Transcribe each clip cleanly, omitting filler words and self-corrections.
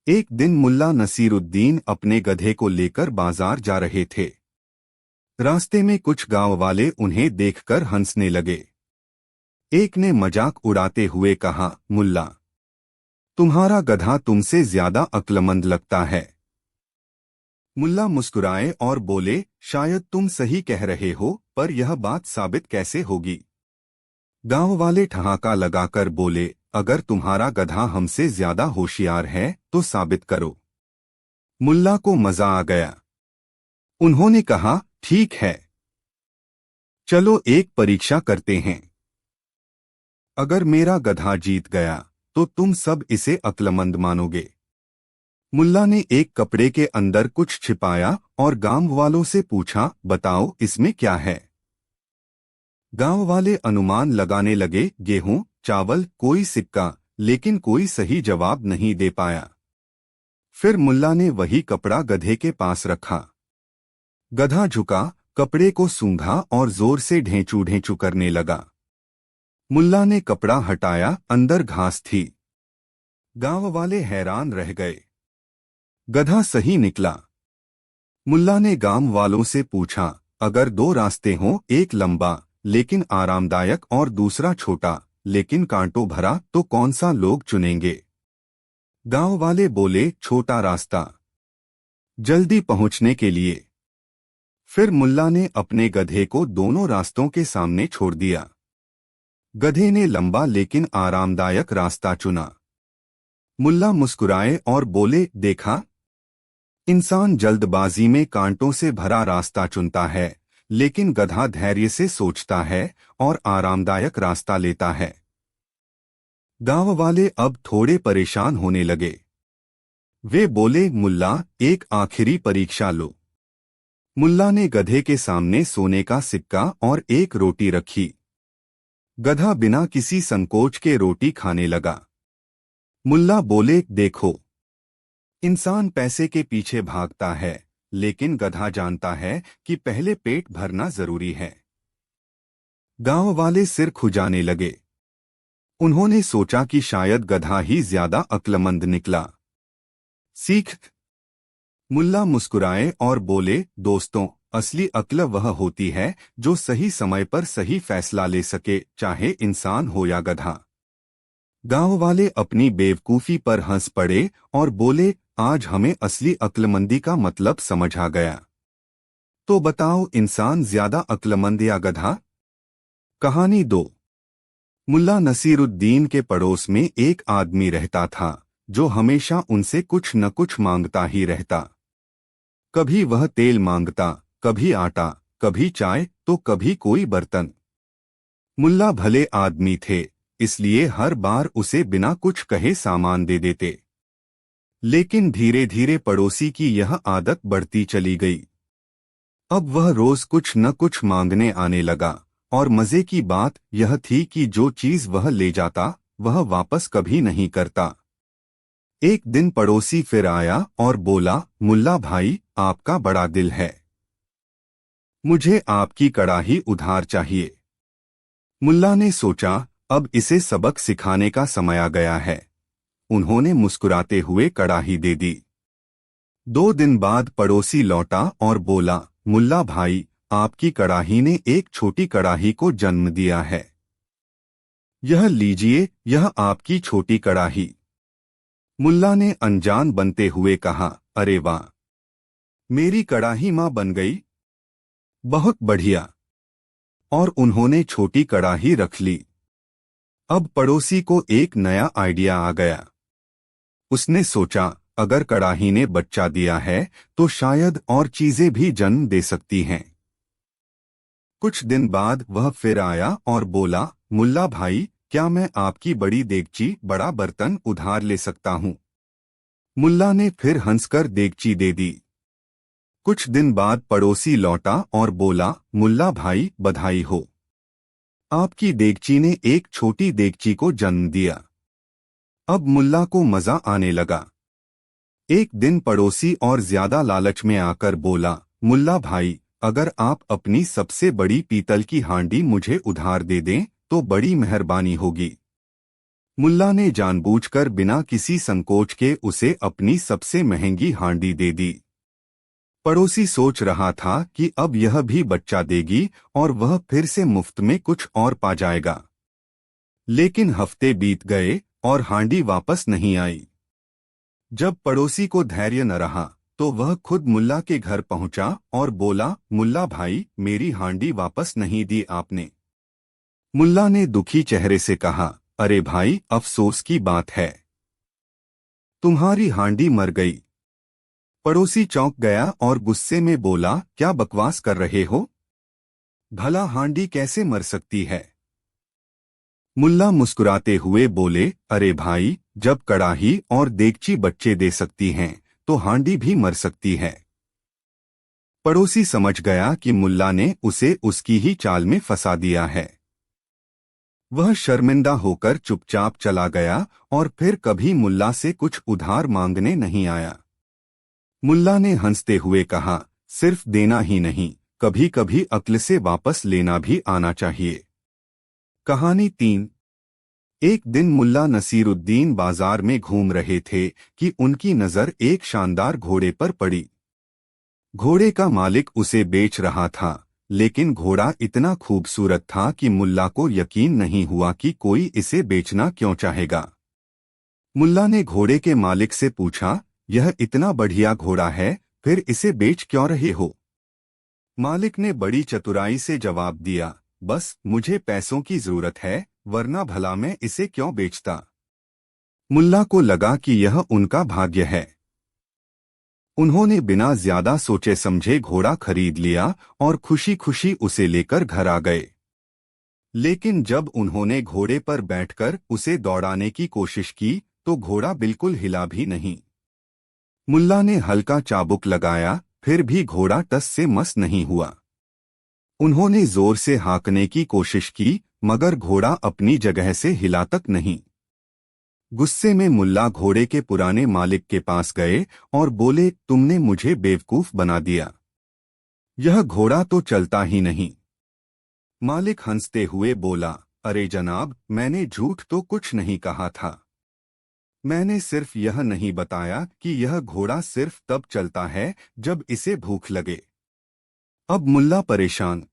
एक दिन मुल्ला नसीरुद्दीन अपने गधे को लेकर बाजार जा रहे थे। रास्ते में कुछ गांव वाले उन्हें देखकर हंसने लगे। एक ने मजाक उड़ाते हुए कहा, मुल्ला, तुम्हारा गधा तुमसे ज्यादा अक्लमंद लगता है। मुल्ला मुस्कुराए और बोले, शायद तुम सही कह रहे हो, पर यह बात साबित कैसे होगी? गांव वाले ठहाका लगाकर बोले, अगर तुम्हारा गधा हमसे ज्यादा होशियार है तो साबित करो। मुल्ला को मजा आ गया। उन्होंने कहा, ठीक है, चलो एक परीक्षा करते हैं। अगर मेरा गधा जीत गया तो तुम सब इसे अक्लमंद मानोगे। मुल्ला ने एक कपड़े के अंदर कुछ छिपाया और गांव वालों से पूछा, बताओ इसमें क्या है? गांव वाले अनुमान लगाने लगे, गेहूं, चावल, कोई सिक्का, लेकिन कोई सही जवाब नहीं दे पाया। फिर मुल्ला ने वही कपड़ा गधे के पास रखा। गधा झुका, कपड़े को सूंघा और जोर से ढेंचू ढेंचू करने लगा। मुल्ला ने कपड़ा हटाया, अंदर घास थी। गांव वाले हैरान रह गए। गधा सही निकला। मुल्ला ने गांव वालों से पूछा, अगर दो रास्ते हों, एक लंबा लेकिन आरामदायक और दूसरा छोटा लेकिन कांटों भरा, तो कौन सा लोग चुनेंगे? गांव वाले बोले, छोटा रास्ता, जल्दी पहुंचने के लिए। फिर मुल्ला ने अपने गधे को दोनों रास्तों के सामने छोड़ दिया। गधे ने लंबा लेकिन आरामदायक रास्ता चुना। मुल्ला मुस्कुराए और बोले, देखा, इंसान जल्दबाजी में कांटों से भरा रास्ता चुनता है, लेकिन गधा धैर्य से सोचता है और आरामदायक रास्ता लेता है। गांव वाले अब थोड़े परेशान होने लगे। वे बोले, मुल्ला, एक आखिरी परीक्षा लो। मुल्ला ने गधे के सामने सोने का सिक्का और एक रोटी रखी। गधा बिना किसी संकोच के रोटी खाने लगा। मुल्ला बोले, देखो, इंसान पैसे के पीछे भागता है, लेकिन गधा जानता है कि पहले पेट भरना जरूरी है। गांव वाले सिर खुजाने लगे। उन्होंने सोचा कि शायद गधा ही ज्यादा अक्लमंद निकला। सीख। मुल्ला मुस्कुराए और बोले, दोस्तों, असली अक्ल वह होती है जो सही समय पर सही फैसला ले सके, चाहे इंसान हो या गधा। गांव वाले अपनी बेवकूफी पर हंस पड़े और बोले, आज हमें असली अक्लमंदी का मतलब समझ आ गया। तो बताओ, इंसान ज्यादा अक्लमंद या गधा? कहानी 2। मुल्ला नसीरुद्दीन के पड़ोस में एक आदमी रहता था जो हमेशा उनसे कुछ न कुछ मांगता ही रहता। कभी वह तेल मांगता, कभी आटा, कभी चाय, तो कभी कोई बर्तन। मुल्ला भले आदमी थे, इसलिए हर बार उसे बिना कुछ कहे सामान दे देते। लेकिन धीरे धीरे पड़ोसी की यह आदत बढ़ती चली गई। अब वह रोज कुछ न कुछ मांगने आने लगा, और मजे की बात यह थी कि जो चीज वह ले जाता वह वापस कभी नहीं करता। एक दिन पड़ोसी फिर आया और बोला, मुल्ला भाई, आपका बड़ा दिल है, मुझे आपकी कड़ाही उधार चाहिए। मुल्ला ने सोचा, अब इसे सबक सिखाने का समय आ गया है। उन्होंने मुस्कुराते हुए कड़ाही दे दी। 2 दिन बाद पड़ोसी लौटा और बोला, मुल्ला भाई, आपकी कड़ाही ने एक छोटी कड़ाही को जन्म दिया है। यह लीजिए, यह आपकी छोटी कड़ाही। मुल्ला ने अनजान बनते हुए कहा, अरे वाह, मेरी कड़ाही मां बन गई, बहुत बढ़िया। और उन्होंने छोटी कड़ाही रख ली। अब पड़ोसी को एक नया आइडिया आ गया। उसने सोचा, अगर कड़ाही ने बच्चा दिया है तो शायद और चीजें भी जन्म दे सकती हैं। कुछ दिन बाद वह फिर आया और बोला, मुल्ला भाई, क्या मैं आपकी बड़ी देगची, बड़ा बर्तन उधार ले सकता हूँ? मुल्ला ने फिर हंसकर देगची दे दी। कुछ दिन बाद पड़ोसी लौटा और बोला, मुल्ला भाई, बधाई हो, आपकी देगची ने एक छोटी देगची को जन्म दिया। अब मुल्ला को मजा आने लगा। एक दिन पड़ोसी और ज्यादा लालच में आकर बोला, मुल्ला भाई, अगर आप अपनी सबसे बड़ी पीतल की हांडी मुझे उधार दे दें तो बड़ी मेहरबानी होगी। मुल्ला ने जानबूझकर बिना किसी संकोच के उसे अपनी सबसे महंगी हांडी दे दी। पड़ोसी सोच रहा था कि अब यह भी बच्चा देगी और वह फिर से मुफ्त में कुछ और पा जाएगा। लेकिन हफ्ते बीत गए और हांडी वापस नहीं आई। जब पड़ोसी को धैर्य न रहा तो वह खुद मुल्ला के घर पहुंचा और बोला, मुल्ला भाई, मेरी हांडी वापस नहीं दी आपने। मुल्ला ने दुखी चेहरे से कहा, अरे भाई, अफसोस की बात है, तुम्हारी हांडी मर गई। पड़ोसी चौंक गया और गुस्से में बोला, क्या बकवास कर रहे हो? भला हांडी कैसे मर सकती है? मुल्ला मुस्कुराते हुए बोले, अरे भाई, जब कड़ाही और देगची बच्चे दे सकती हैं तो हांडी भी मर सकती है। पड़ोसी समझ गया कि मुल्ला ने उसे उसकी ही चाल में फंसा दिया है। वह शर्मिंदा होकर चुपचाप चला गया और फिर कभी मुल्ला से कुछ उधार मांगने नहीं आया। मुल्ला ने हंसते हुए कहा, सिर्फ देना ही नहीं, कभी कभी अक्ल से वापस लेना भी आना चाहिए। कहानी 3। एक दिन मुल्ला नसीरुद्दीन बाजार में घूम रहे थे कि उनकी नजर एक शानदार घोड़े पर पड़ी। घोड़े का मालिक उसे बेच रहा था, लेकिन घोड़ा इतना खूबसूरत था कि मुल्ला को यकीन नहीं हुआ कि कोई इसे बेचना क्यों चाहेगा। मुल्ला ने घोड़े के मालिक से पूछा, यह इतना बढ़िया घोड़ा है, फिर इसे बेच क्यों रहे हो? मालिक ने बड़ी चतुराई से जवाब दिया, बस मुझे पैसों की जरूरत है, वरना भला मैं इसे क्यों बेचता। मुल्ला को लगा कि यह उनका भाग्य है। उन्होंने बिना ज्यादा सोचे समझे घोड़ा खरीद लिया और खुशी खुशी उसे लेकर घर आ गए। लेकिन जब उन्होंने घोड़े पर बैठकर उसे दौड़ाने की कोशिश की तो घोड़ा बिल्कुल हिला भी नहीं। मुल्ला ने हल्का चाबुक लगाया, फिर भी घोड़ा टस से मस नहीं हुआ। उन्होंने जोर से हाँकने की कोशिश की, मगर घोड़ा अपनी जगह से हिला तक नहीं। गुस्से में मुल्ला घोड़े के पुराने मालिक के पास गए और बोले, तुमने मुझे बेवकूफ बना दिया, यह घोड़ा तो चलता ही नहीं। मालिक हंसते हुए बोला, अरे जनाब, मैंने झूठ तो कुछ नहीं कहा था। मैंने सिर्फ यह नहीं बताया कि यह घोड़ा सिर्फ तब चलता है जब इसे भूख लगे। अब मुल्ला परेशान।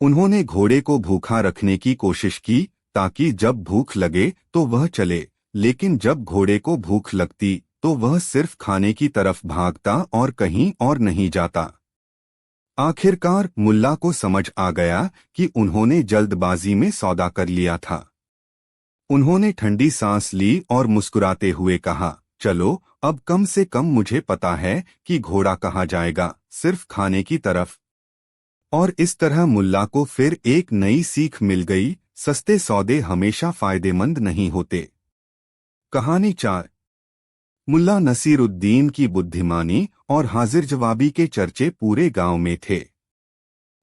उन्होंने घोड़े को भूखा रखने की कोशिश की ताकि जब भूख लगे तो वह चले, लेकिन जब घोड़े को भूख लगती तो वह सिर्फ खाने की तरफ भागता और कहीं और नहीं जाता। आखिरकार मुल्ला को समझ आ गया कि उन्होंने जल्दबाजी में सौदा कर लिया था। उन्होंने ठंडी सांस ली और मुस्कुराते हुए कहा, चलो, अब कम से कम मुझे पता है कि घोड़ा कहाँ जाएगा, सिर्फ खाने की तरफ। और इस तरह मुल्ला को फिर एक नई सीख मिल गई, सस्ते सौदे हमेशा फायदेमंद नहीं होते। कहानी 4। मुल्ला नसीरुद्दीन की बुद्धिमानी और हाजिर जवाबी के चर्चे पूरे गांव में थे।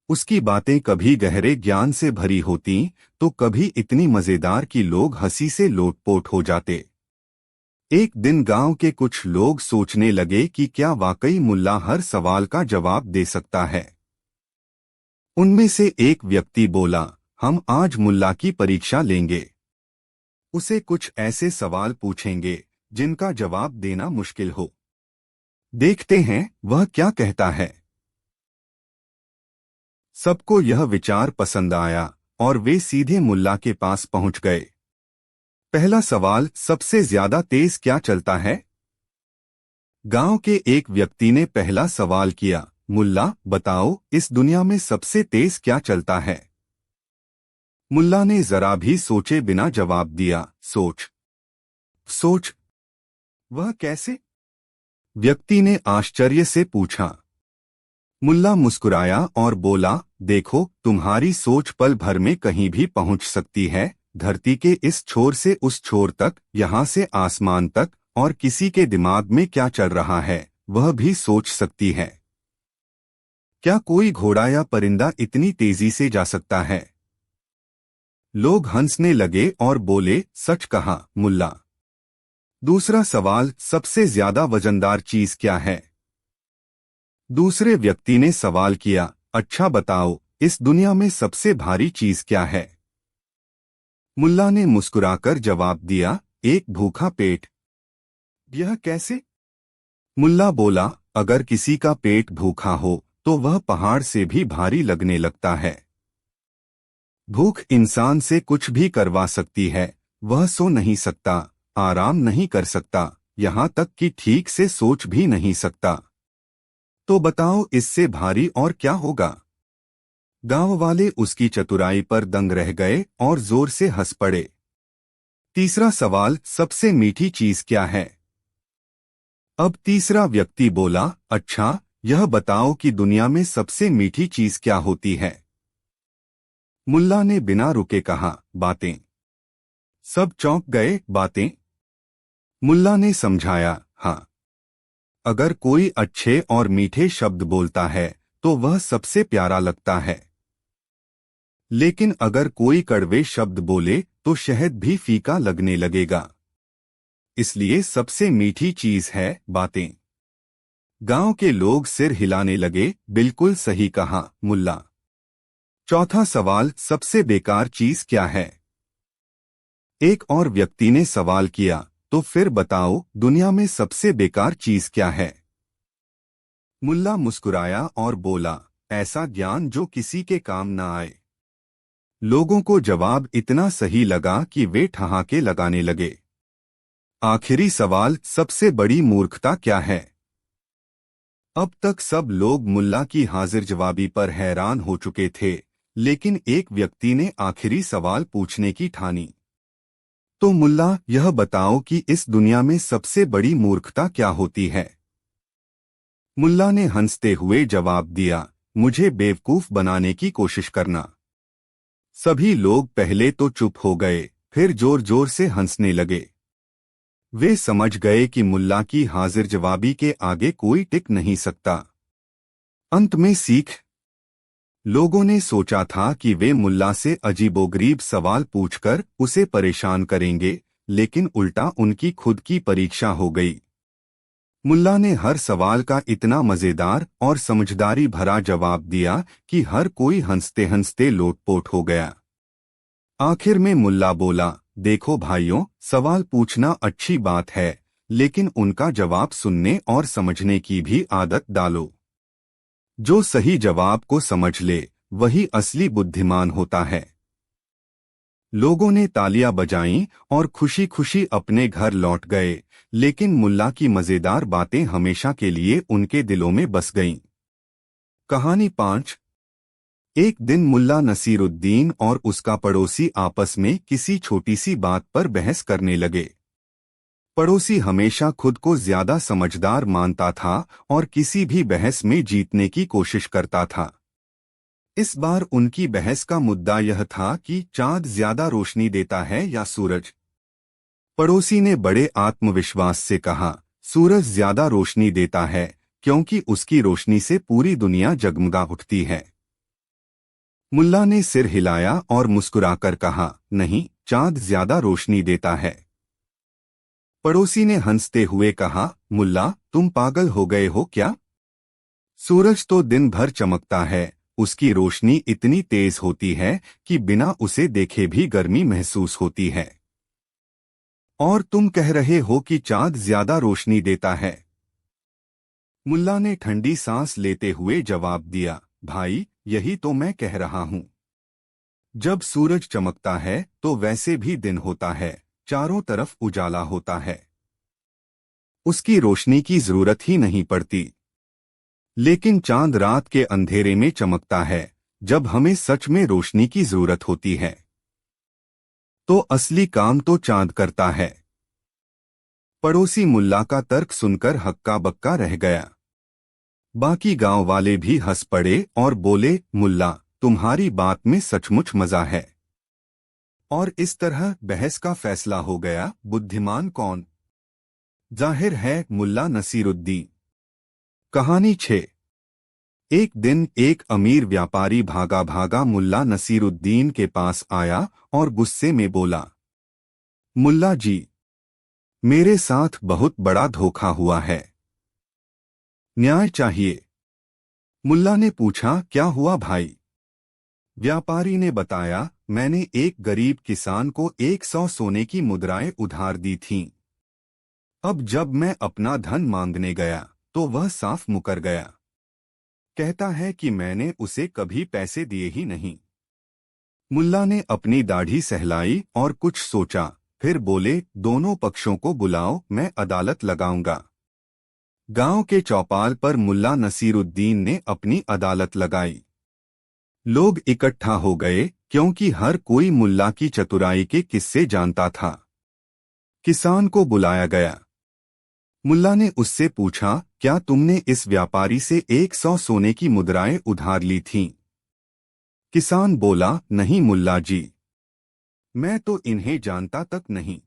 उसकी बातें कभी गहरे ज्ञान से भरी होती तो कभी इतनी मजेदार कि लोग हंसी से लोटपोट हो जाते। एक दिन गांव के कुछ लोग सोचने लगे कि क्या वाकई मुल्ला हर सवाल का जवाब दे सकता है। उनमें से एक व्यक्ति बोला, हम आज मुल्ला की परीक्षा लेंगे। उसे कुछ ऐसे सवाल पूछेंगे जिनका जवाब देना मुश्किल हो। देखते हैं वह क्या कहता है। सबको यह विचार पसंद आया और वे सीधे मुल्ला के पास पहुंच गए। पहला सवाल, सबसे ज्यादा तेज क्या चलता है? गांव के एक व्यक्ति ने पहला सवाल किया, मुल्ला बताओ, इस दुनिया में सबसे तेज क्या चलता है? मुल्ला ने जरा भी सोचे बिना जवाब दिया, सोच। सोच? वह कैसे? व्यक्ति ने आश्चर्य से पूछा। मुल्ला मुस्कुराया और बोला, देखो, तुम्हारी सोच पल भर में कहीं भी पहुंच सकती है, धरती के इस छोर से उस छोर तक, यहाँ से आसमान तक, और किसी के दिमाग में क्या चल रहा है वह भी सोच सकती है। क्या कोई घोड़ा या परिंदा इतनी तेजी से जा सकता है? लोग हंसने लगे और बोले, सच कहा मुल्ला। दूसरा सवाल, सबसे ज्यादा वजनदार चीज क्या है? दूसरे व्यक्ति ने सवाल किया, अच्छा बताओ, इस दुनिया में सबसे भारी चीज क्या है? मुल्ला ने मुस्कुराकर जवाब दिया, एक भूखा पेट। यह कैसे? मुल्ला बोला, अगर किसी का पेट भूखा हो तो वह पहाड़ से भी भारी लगने लगता है। भूख इंसान से कुछ भी करवा सकती है। वह सो नहीं सकता, आराम नहीं कर सकता, यहाँ तक कि ठीक से सोच भी नहीं सकता। तो बताओ इससे भारी और क्या होगा? गांव वाले उसकी चतुराई पर दंग रह गए और जोर से हंस पड़े। तीसरा सवाल, सबसे मीठी चीज क्या है? अब तीसरा व्यक्ति बोला, अच्छा, यह बताओ कि दुनिया में सबसे मीठी चीज क्या होती है? मुल्ला ने बिना रुके कहा, बातें। सब चौंक गए। बातें? मुल्ला ने समझाया, हाँ, अगर कोई अच्छे और मीठे शब्द बोलता है तो वह सबसे प्यारा लगता है, लेकिन अगर कोई कड़वे शब्द बोले तो शहद भी फीका लगने लगेगा। इसलिए सबसे मीठी चीज है बातें। गांव के लोग सिर हिलाने लगे। बिल्कुल सही कहा मुल्ला। चौथा सवाल, सबसे बेकार चीज क्या है? एक और व्यक्ति ने सवाल किया, तो फिर बताओ दुनिया में सबसे बेकार चीज क्या है? मुल्ला मुस्कुराया और बोला, ऐसा ज्ञान जो किसी के काम न आए। लोगों को जवाब इतना सही लगा कि वे ठहाके लगाने लगे। आखिरी सवाल, सबसे बड़ी मूर्खता क्या है? अब तक सब लोग मुल्ला की हाजिर जवाबी पर हैरान हो चुके थे, लेकिन एक व्यक्ति ने आखिरी सवाल पूछने की ठानी। तो मुल्ला, यह बताओ कि इस दुनिया में सबसे बड़ी मूर्खता क्या होती है? मुल्ला ने हंसते हुए जवाब दिया, मुझे बेवकूफ बनाने की कोशिश करना। सभी लोग पहले तो चुप हो गए, फिर जोर जोर से हंसने लगे। वे समझ गए कि मुल्ला की हाजिर जवाबी के आगे कोई टिक नहीं सकता। अंत में सीख। लोगों ने सोचा था कि वे मुल्ला से अजीबोगरीब सवाल पूछकर उसे परेशान करेंगे, लेकिन उल्टा उनकी खुद की परीक्षा हो गई। मुल्ला ने हर सवाल का इतना मजेदार और समझदारी भरा जवाब दिया कि हर कोई हंसते हंसते लोटपोट हो गया। आखिर में मुल्ला बोला, देखो भाइयों, सवाल पूछना अच्छी बात है, लेकिन उनका जवाब सुनने और समझने की भी आदत डालो। जो सही जवाब को समझ ले वही असली बुद्धिमान होता है। लोगों ने तालियां बजाईं और खुशी खुशी अपने घर लौट गए, लेकिन मुल्ला की मजेदार बातें हमेशा के लिए उनके दिलों में बस गईं। कहानी 5। एक दिन मुल्ला नसीरुद्दीन और उसका पड़ोसी आपस में किसी छोटी सी बात पर बहस करने लगे। पड़ोसी हमेशा खुद को ज्यादा समझदार मानता था और किसी भी बहस में जीतने की कोशिश करता था। इस बार उनकी बहस का मुद्दा यह था कि चांद ज्यादा रोशनी देता है या सूरज। पड़ोसी ने बड़े आत्मविश्वास से कहा, सूरज ज्यादा रोशनी देता है, क्योंकि उसकी रोशनी से पूरी दुनिया जगमगा उठती है। मुल्ला ने सिर हिलाया और मुस्कुराकर कहा, नहीं, चांद ज्यादा रोशनी देता है। पड़ोसी ने हंसते हुए कहा, मुल्ला, तुम पागल हो गए हो क्या? सूरज तो दिन भर चमकता है, उसकी रोशनी इतनी तेज होती है कि बिना उसे देखे भी गर्मी महसूस होती है। और तुम कह रहे हो कि चांद ज्यादा रोशनी देता है। मुल्ला ने ठंडी सांस लेते हुए जवाब दिया, भाई, यही तो मैं कह रहा हूं। जब सूरज चमकता है तो वैसे भी दिन होता है, चारों तरफ उजाला होता है, उसकी रोशनी की जरूरत ही नहीं पड़ती। लेकिन चांद रात के अंधेरे में चमकता है, जब हमें सच में रोशनी की जरूरत होती है। तो असली काम तो चांद करता है। पड़ोसी मुल्ला का तर्क सुनकर हक्का बक्का रह गया। बाकी गांव वाले भी हंस पड़े और बोले, मुल्ला, तुम्हारी बात में सचमुच मजा है। और इस तरह बहस का फैसला हो गया, बुद्धिमान कौन? जाहिर है मुल्ला नसीरुद्दीन। कहानी 6। एक दिन एक अमीर व्यापारी भागा भागा मुल्ला नसीरुद्दीन के पास आया और गुस्से में बोला, मुल्ला जी, मेरे साथ बहुत बड़ा धोखा हुआ है। न्याय चाहिए। मुल्ला ने पूछा, क्या हुआ भाई? व्यापारी ने बताया, मैंने एक गरीब किसान को 100 सोने की मुद्राएं उधार दी थीं। अब जब मैं अपना धन मांगने गया तो वह साफ मुकर गया। कहता है कि मैंने उसे कभी पैसे दिए ही नहीं। मुल्ला ने अपनी दाढ़ी सहलाई और कुछ सोचा, फिर बोले, दोनों पक्षों को बुलाओ, मैं अदालत लगाऊंगा। गांव के चौपाल पर मुल्ला नसीरुद्दीन ने अपनी अदालत लगाई। लोग इकट्ठा हो गए क्योंकि हर कोई मुल्ला की चतुराई के किस्से जानता था। किसान को बुलाया गया। मुल्ला ने उससे पूछा, क्या तुमने इस व्यापारी से 100 सोने की मुद्राएं उधार ली थीं? किसान बोला, नहीं मुल्ला जी, मैं तो इन्हें जानता तक नहीं।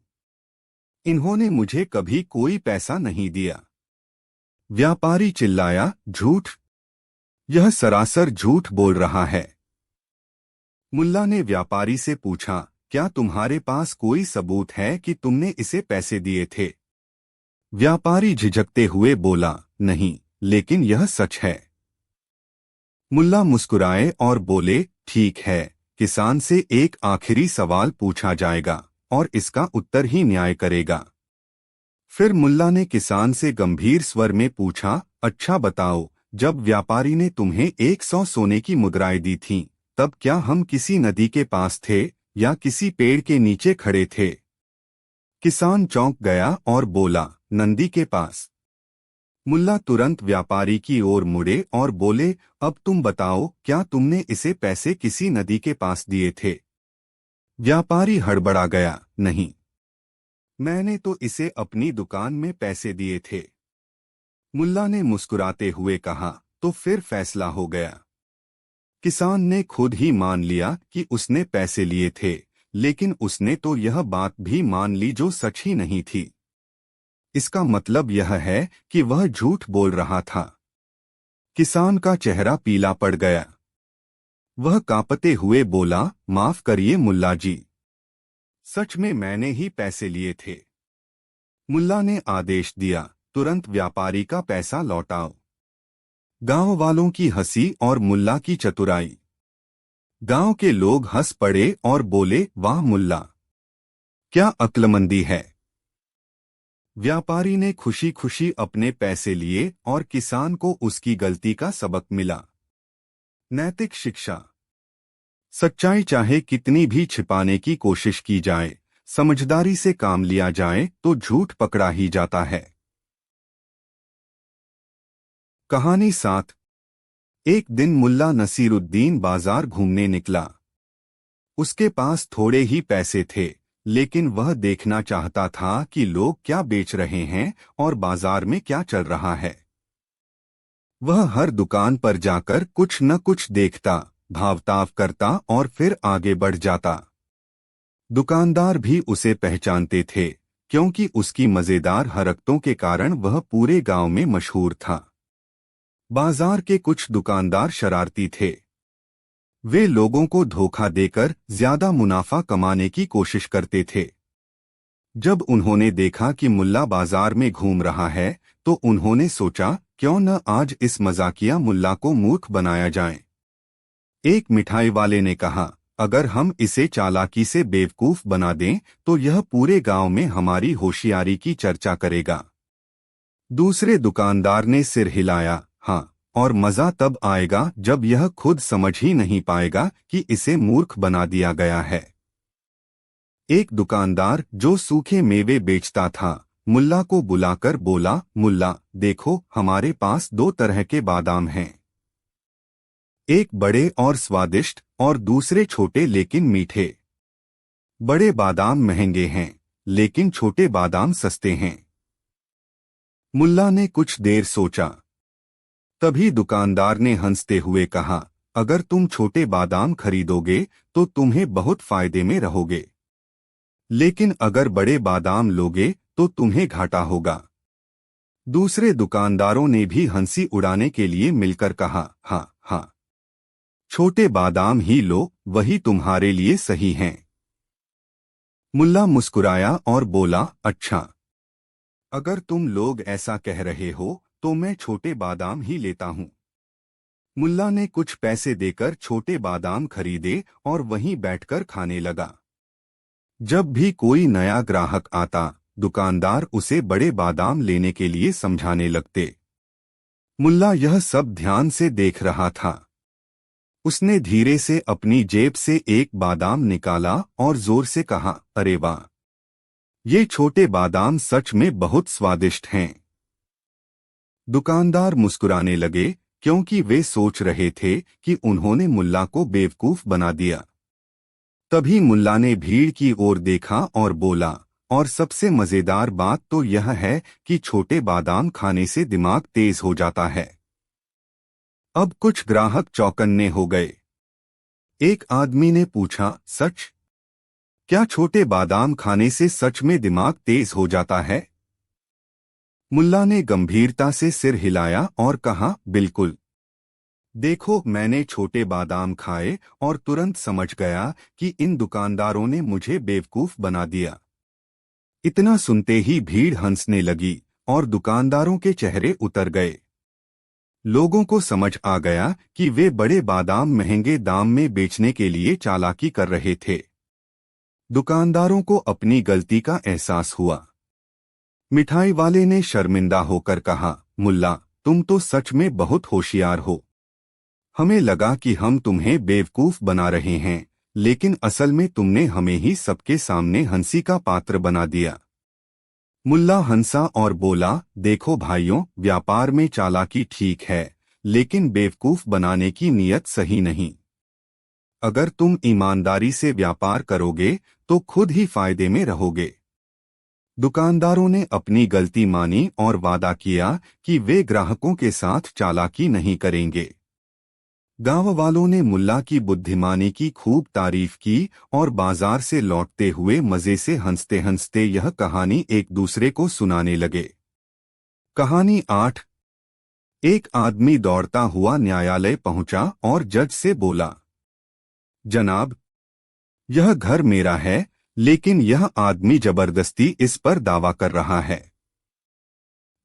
इन्होंने मुझे कभी कोई पैसा नहीं दिया। व्यापारी चिल्लाया, झूठ, यह सरासर झूठ बोल रहा है। मुल्ला ने व्यापारी से पूछा, क्या तुम्हारे पास कोई सबूत है कि तुमने इसे पैसे दिए थे? व्यापारी झिझकते हुए बोला, नहीं, लेकिन यह सच है। मुल्ला मुस्कुराए और बोले, ठीक है, किसान से एक आखिरी सवाल पूछा जाएगा और इसका उत्तर ही न्याय करेगा। फिर मुल्ला ने किसान से गंभीर स्वर में पूछा, अच्छा बताओ, जब व्यापारी ने तुम्हें 100 सोने की मुद्राएं दी थीं, तब क्या हम किसी नदी के पास थे या किसी पेड़ के नीचे खड़े थे? किसान चौंक गया और बोला, नदी के पास। मुल्ला तुरंत व्यापारी की ओर मुड़े और बोले, अब तुम बताओ, क्या तुमने इसे पैसे किसी नदी के पास दिए थे? व्यापारी हड़बड़ा गया, नहीं, मैंने तो इसे अपनी दुकान में पैसे दिए थे। मुल्ला ने मुस्कुराते हुए कहा, तो फिर फैसला हो गया। किसान ने खुद ही मान लिया कि उसने पैसे लिए थे, लेकिन उसने तो यह बात भी मान ली जो सच ही नहीं थी। इसका मतलब यह है कि वह झूठ बोल रहा था। किसान का चेहरा पीला पड़ गया। वह कांपते हुए बोला, माफ करिए मुल्ला जी, सच में मैंने ही पैसे लिए थे। मुल्ला ने आदेश दिया, तुरंत व्यापारी का पैसा लौटाओ। गांव वालों की हंसी और मुल्ला की चतुराई। गांव के लोग हंस पड़े और बोले, वाह मुल्ला, क्या अक्लमंदी है। व्यापारी ने खुशी खुशी अपने पैसे लिए और किसान को उसकी गलती का सबक मिला। नैतिक शिक्षा। सच्चाई चाहे कितनी भी छिपाने की कोशिश की जाए, समझदारी से काम लिया जाए तो झूठ पकड़ा ही जाता है। कहानी 7। एक दिन मुल्ला नसीरुद्दीन बाजार घूमने निकला। उसके पास थोड़े ही पैसे थे, लेकिन वह देखना चाहता था कि लोग क्या बेच रहे हैं और बाजार में क्या चल रहा है। वह हर दुकान पर जाकर कुछ न कुछ देखता, भावताव करता और फिर आगे बढ़ जाता। दुकानदार भी उसे पहचानते थे, क्योंकि उसकी मजेदार हरकतों के कारण वह पूरे गांव में मशहूर था। बाजार के कुछ दुकानदार शरारती थे। वे लोगों को धोखा देकर ज्यादा मुनाफा कमाने की कोशिश करते थे। जब उन्होंने देखा कि मुल्ला बाजार में घूम रहा है, तो उन्होंने सोचा, क्यों न आज इस मजाकिया मुल्ला को मूर्ख बनाया जाए। एक मिठाई वाले ने कहा, अगर हम इसे चालाकी से बेवकूफ बना दें तो यह पूरे गांव में हमारी होशियारी की चर्चा करेगा। दूसरे दुकानदार ने सिर हिलाया, हाँ, और मजा तब आएगा जब यह खुद समझ ही नहीं पाएगा कि इसे मूर्ख बना दिया गया है। एक दुकानदार जो सूखे मेवे बेचता था, मुल्ला को बुलाकर बोला, मुल्ला, देखो, हमारे पास 2 तरह के बादाम हैं। एक बड़े और स्वादिष्ट और दूसरे छोटे लेकिन मीठे। बड़े बादाम महंगे हैं, लेकिन छोटे बादाम सस्ते हैं। मुल्ला ने कुछ देर सोचा। तभी दुकानदार ने हंसते हुए कहा, अगर तुम छोटे बादाम खरीदोगे तो तुम्हें बहुत फायदे में रहोगे, लेकिन अगर बड़े बादाम लोगे तो तुम्हें घाटा होगा। दूसरे दुकानदारों ने भी हंसी उड़ाने के लिए मिलकर कहा, हाँ हाँ, छोटे बादाम ही लो, वही तुम्हारे लिए सही हैं। मुल्ला मुस्कुराया और बोला, अच्छा, अगर तुम लोग ऐसा कह रहे हो तो मैं छोटे बादाम ही लेता हूं। मुल्ला ने कुछ पैसे देकर छोटे बादाम खरीदे और वहीं बैठकर खाने लगा। जब भी कोई नया ग्राहक आता, दुकानदार उसे बड़े बादाम लेने के लिए समझाने लगते। मुल्ला यह सब ध्यान से देख रहा था। उसने धीरे से अपनी जेब से एक बादाम निकाला और जोर से कहा, अरे वाह! ये छोटे बादाम सच में बहुत स्वादिष्ट हैं। दुकानदार मुस्कुराने लगे, क्योंकि वे सोच रहे थे कि उन्होंने मुल्ला को बेवकूफ बना दिया। तभी मुल्ला ने भीड़ की ओर देखा और बोला, और सबसे मजेदार बात तो यह है कि छोटे बादाम खाने से दिमाग तेज हो जाता है। अब कुछ ग्राहक चौकन्ने हो गए। एक आदमी ने पूछा, सच? क्या छोटे बादाम खाने से सच में दिमाग तेज हो जाता है? मुल्ला ने गंभीरता से सिर हिलाया और कहा, बिल्कुल। देखो, मैंने छोटे बादाम खाए और तुरंत समझ गया कि इन दुकानदारों ने मुझे बेवकूफ बना दिया। इतना सुनते ही भीड़ हंसने लगी और दुकानदारों के चेहरे उतर गए। लोगों को समझ आ गया कि वे बड़े बादाम महंगे दाम में बेचने के लिए चालाकी कर रहे थे। दुकानदारों को अपनी गलती का एहसास हुआ। मिठाई वाले ने शर्मिंदा होकर कहा, मुल्ला, तुम तो सच में बहुत होशियार हो। हमें लगा कि हम तुम्हें बेवकूफ बना रहे हैं, लेकिन असल में तुमने हमें ही सबके सामने हंसी का पात्र बना दिया। मुल्ला हंसा और बोला, देखो भाइयों, व्यापार में चालाकी ठीक है, लेकिन बेवकूफ बनाने की नीयत सही नहीं। अगर तुम ईमानदारी से व्यापार करोगे तो खुद ही फायदे में रहोगे। दुकानदारों ने अपनी गलती मानी और वादा किया कि वे ग्राहकों के साथ चालाकी नहीं करेंगे। गांव वालों ने मुल्ला की बुद्धिमानी की खूब तारीफ की और बाजार से लौटते हुए मजे से हंसते हंसते यह कहानी एक दूसरे को सुनाने लगे। कहानी 8। एक आदमी दौड़ता हुआ न्यायालय पहुंचा और जज से बोला, जनाब, यह घर मेरा है, लेकिन यह आदमी जबरदस्ती इस पर दावा कर रहा है।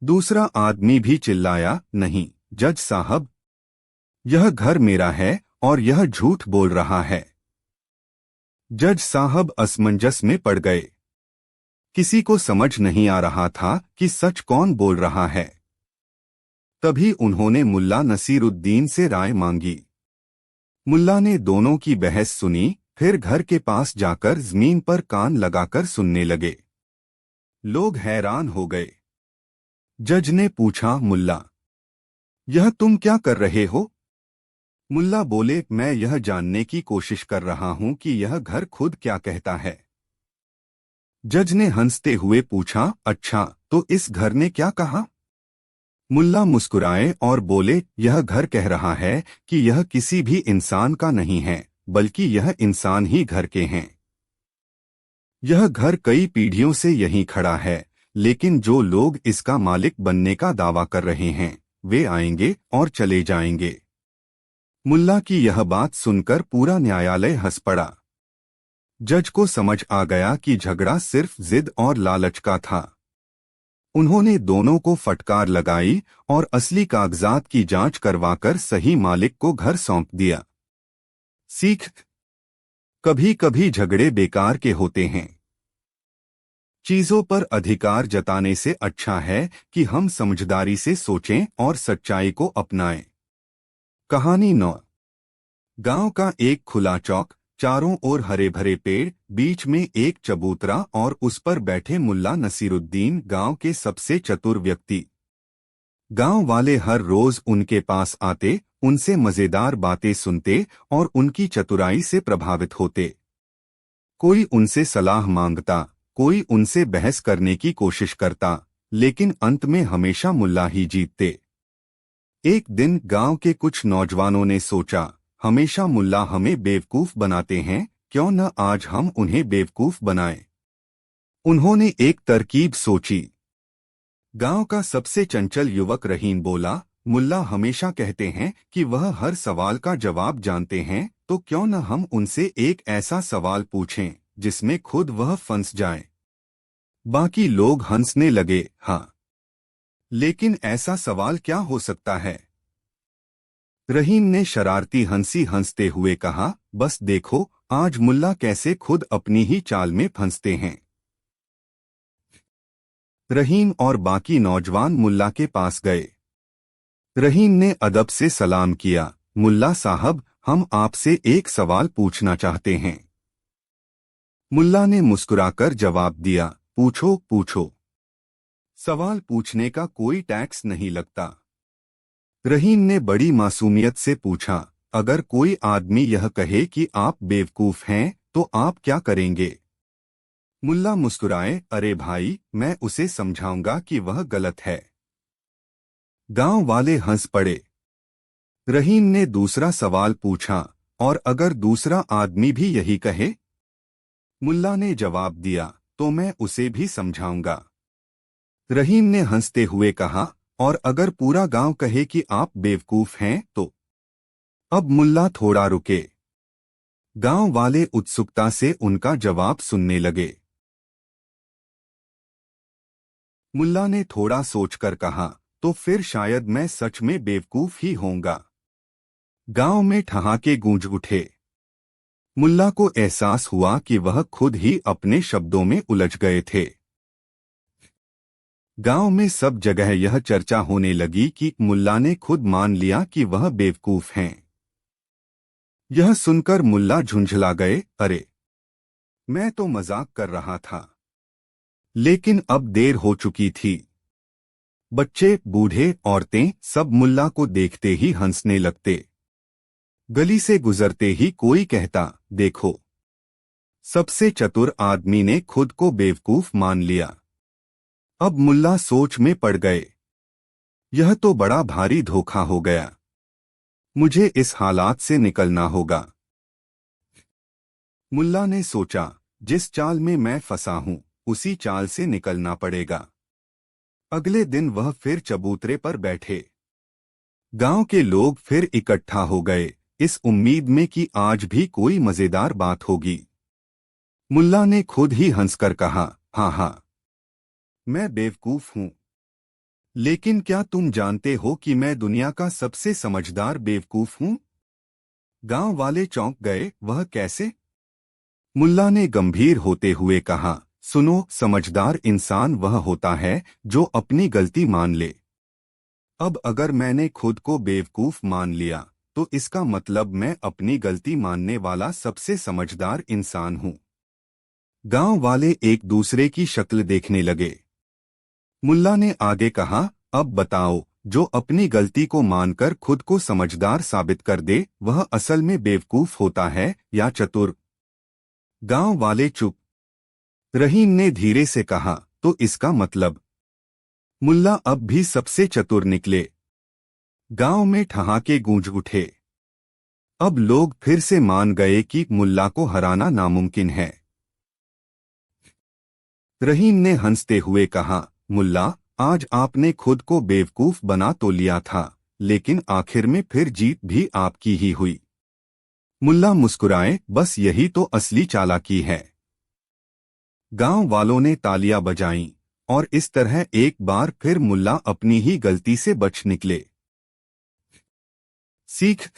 दूसरा आदमी भी चिल्लाया, नहीं जज साहब, यह घर मेरा है और यह झूठ बोल रहा है। जज साहब असमंजस में पड़ गए। किसी को समझ नहीं आ रहा था कि सच कौन बोल रहा है। तभी उन्होंने मुल्ला नसीरुद्दीन से राय मांगी। मुल्ला ने दोनों की बहस सुनी, फिर घर के पास जाकर जमीन पर कान लगाकर सुनने लगे। लोग हैरान हो गए। जज ने पूछा, मुल्ला, यह तुम क्या कर रहे हो? मुल्ला बोले, मैं यह जानने की कोशिश कर रहा हूं कि यह घर खुद क्या कहता है। जज ने हंसते हुए पूछा, अच्छा, तो इस घर ने क्या कहा? मुल्ला मुस्कुराए और बोले, यह घर कह रहा है कि यह किसी भी इंसान का नहीं है, बल्कि यह इंसान ही घर के हैं। यह घर कई पीढ़ियों से यहीं खड़ा है, लेकिन जो लोग इसका मालिक बनने का दावा कर रहे हैं, वे आएंगे और चले जाएंगे। मुल्ला की यह बात सुनकर पूरा न्यायालय हंस पड़ा। जज को समझ आ गया कि झगड़ा सिर्फ जिद और लालच का था। उन्होंने दोनों को फटकार लगाई और असली कागजात की जांच करवाकर सही मालिक को घर सौंप दिया। सीख, कभी कभी झगड़े बेकार के होते हैं। चीजों पर अधिकार जताने से अच्छा है कि हम समझदारी से सोचें और सच्चाई को अपनाएं। कहानी 9। गांव का एक खुला चौक, चारों ओर हरे भरे पेड़, बीच में एक चबूतरा और उस पर बैठे मुल्ला नसीरुद्दीन, गांव के सबसे चतुर व्यक्ति। गांव वाले हर रोज उनके पास आते, उनसे मजेदार बातें सुनते और उनकी चतुराई से प्रभावित होते। कोई उनसे सलाह मांगता, कोई उनसे बहस करने की कोशिश करता, लेकिन अंत में हमेशा मुल्ला ही जीतते। एक दिन गांव के कुछ नौजवानों ने सोचा, हमेशा मुल्ला हमें बेवकूफ बनाते हैं, क्यों न आज हम उन्हें बेवकूफ बनाएं। उन्होंने एक तरकीब सोची। गांव का सबसे चंचल युवक रहीम बोला, मुल्ला हमेशा कहते हैं कि वह हर सवाल का जवाब जानते हैं, तो क्यों न हम उनसे एक ऐसा सवाल पूछें जिसमें खुद वह फंस जाएं। बाकी लोग हंसने लगे। हाँ, लेकिन ऐसा सवाल क्या हो सकता है? रहीम ने शरारती हंसी हंसते हुए कहा, बस देखो आज मुल्ला कैसे खुद अपनी ही चाल में फंसते हैं। रहीम और बाकी नौजवान मुल्ला के पास गए। रहीम ने अदब से सलाम किया, मुल्ला साहब हम आपसे एक सवाल पूछना चाहते हैं। मुल्ला ने मुस्कुराकर जवाब दिया, पूछो पूछो। सवाल पूछने का कोई टैक्स नहीं लगता। रहीम ने बड़ी मासूमियत से पूछा, अगर कोई आदमी यह कहे कि आप बेवकूफ हैं तो आप क्या करेंगे? मुल्ला मुस्कुराए, अरे भाई मैं उसे समझाऊंगा कि वह गलत है। गांव वाले हंस पड़े। रहीम ने दूसरा सवाल पूछा, और अगर दूसरा आदमी भी यही कहे? मुल्ला ने जवाब दिया, तो मैं उसे भी समझाऊंगा। रहीम ने हंसते हुए कहा, और अगर पूरा गांव कहे कि आप बेवकूफ हैं तो? अब मुल्ला थोड़ा रुके। गांव वाले उत्सुकता से उनका जवाब सुनने लगे। मुल्ला ने थोड़ा सोचकर कहा, तो फिर शायद मैं सच में बेवकूफ ही होऊंगा। गांव में ठहाके गूंज उठे। मुल्ला को एहसास हुआ कि वह खुद ही अपने शब्दों में उलझ गए थे। गांव में सब जगह यह चर्चा होने लगी कि मुल्ला ने खुद मान लिया कि वह बेवकूफ हैं। यह सुनकर मुल्ला झुंझला गए, अरे मैं तो मजाक कर रहा था। लेकिन अब देर हो चुकी थी। बच्चे, बूढ़े, औरतें सब मुल्ला को देखते ही हंसने लगते। गली से गुजरते ही कोई कहता, देखो सबसे चतुर आदमी ने खुद को बेवकूफ मान लिया। अब मुल्ला सोच में पड़ गए, यह तो बड़ा भारी धोखा हो गया। मुझे इस हालात से निकलना होगा। मुल्ला ने सोचा, जिस चाल में मैं फंसा हूं उसी चाल से निकलना पड़ेगा। अगले दिन वह फिर चबूतरे पर बैठे। गांव के लोग फिर इकट्ठा हो गए, इस उम्मीद में कि आज भी कोई मजेदार बात होगी। मुल्ला ने खुद ही हंसकर कहा, हाँ हाँ मैं बेवकूफ हूं। लेकिन क्या तुम जानते हो कि मैं दुनिया का सबसे समझदार बेवकूफ हूं? गांव वाले चौंक गए, वह कैसे? मुल्ला ने गंभीर होते हुए कहा, सुनो, समझदार इंसान वह होता है जो अपनी गलती मान ले। अब अगर मैंने खुद को बेवकूफ मान लिया तो इसका मतलब मैं अपनी गलती मानने वाला सबसे समझदार इंसान हूं। गांव वाले एक दूसरे की शक्ल देखने लगे। मुल्ला ने आगे कहा, अब बताओ, जो अपनी गलती को मानकर खुद को समझदार साबित कर दे वह असल में बेवकूफ होता है या चतुर? गांव वाले चुप। रहीम ने धीरे से कहा, तो इसका मतलब मुल्ला अब भी सबसे चतुर निकले। गांव में ठहाके गूंज उठे। अब लोग फिर से मान गए कि मुल्ला को हराना नामुमकिन है। रहीम ने हंसते हुए कहा, मुल्ला आज आपने खुद को बेवकूफ बना तो लिया था, लेकिन आखिर में फिर जीत भी आपकी ही हुई। मुल्ला मुस्कुराए, बस यही तो असली चालाकी है। गांव वालों ने तालियां बजाईं और इस तरह एक बार फिर मुल्ला अपनी ही गलती से बच निकले। सीख,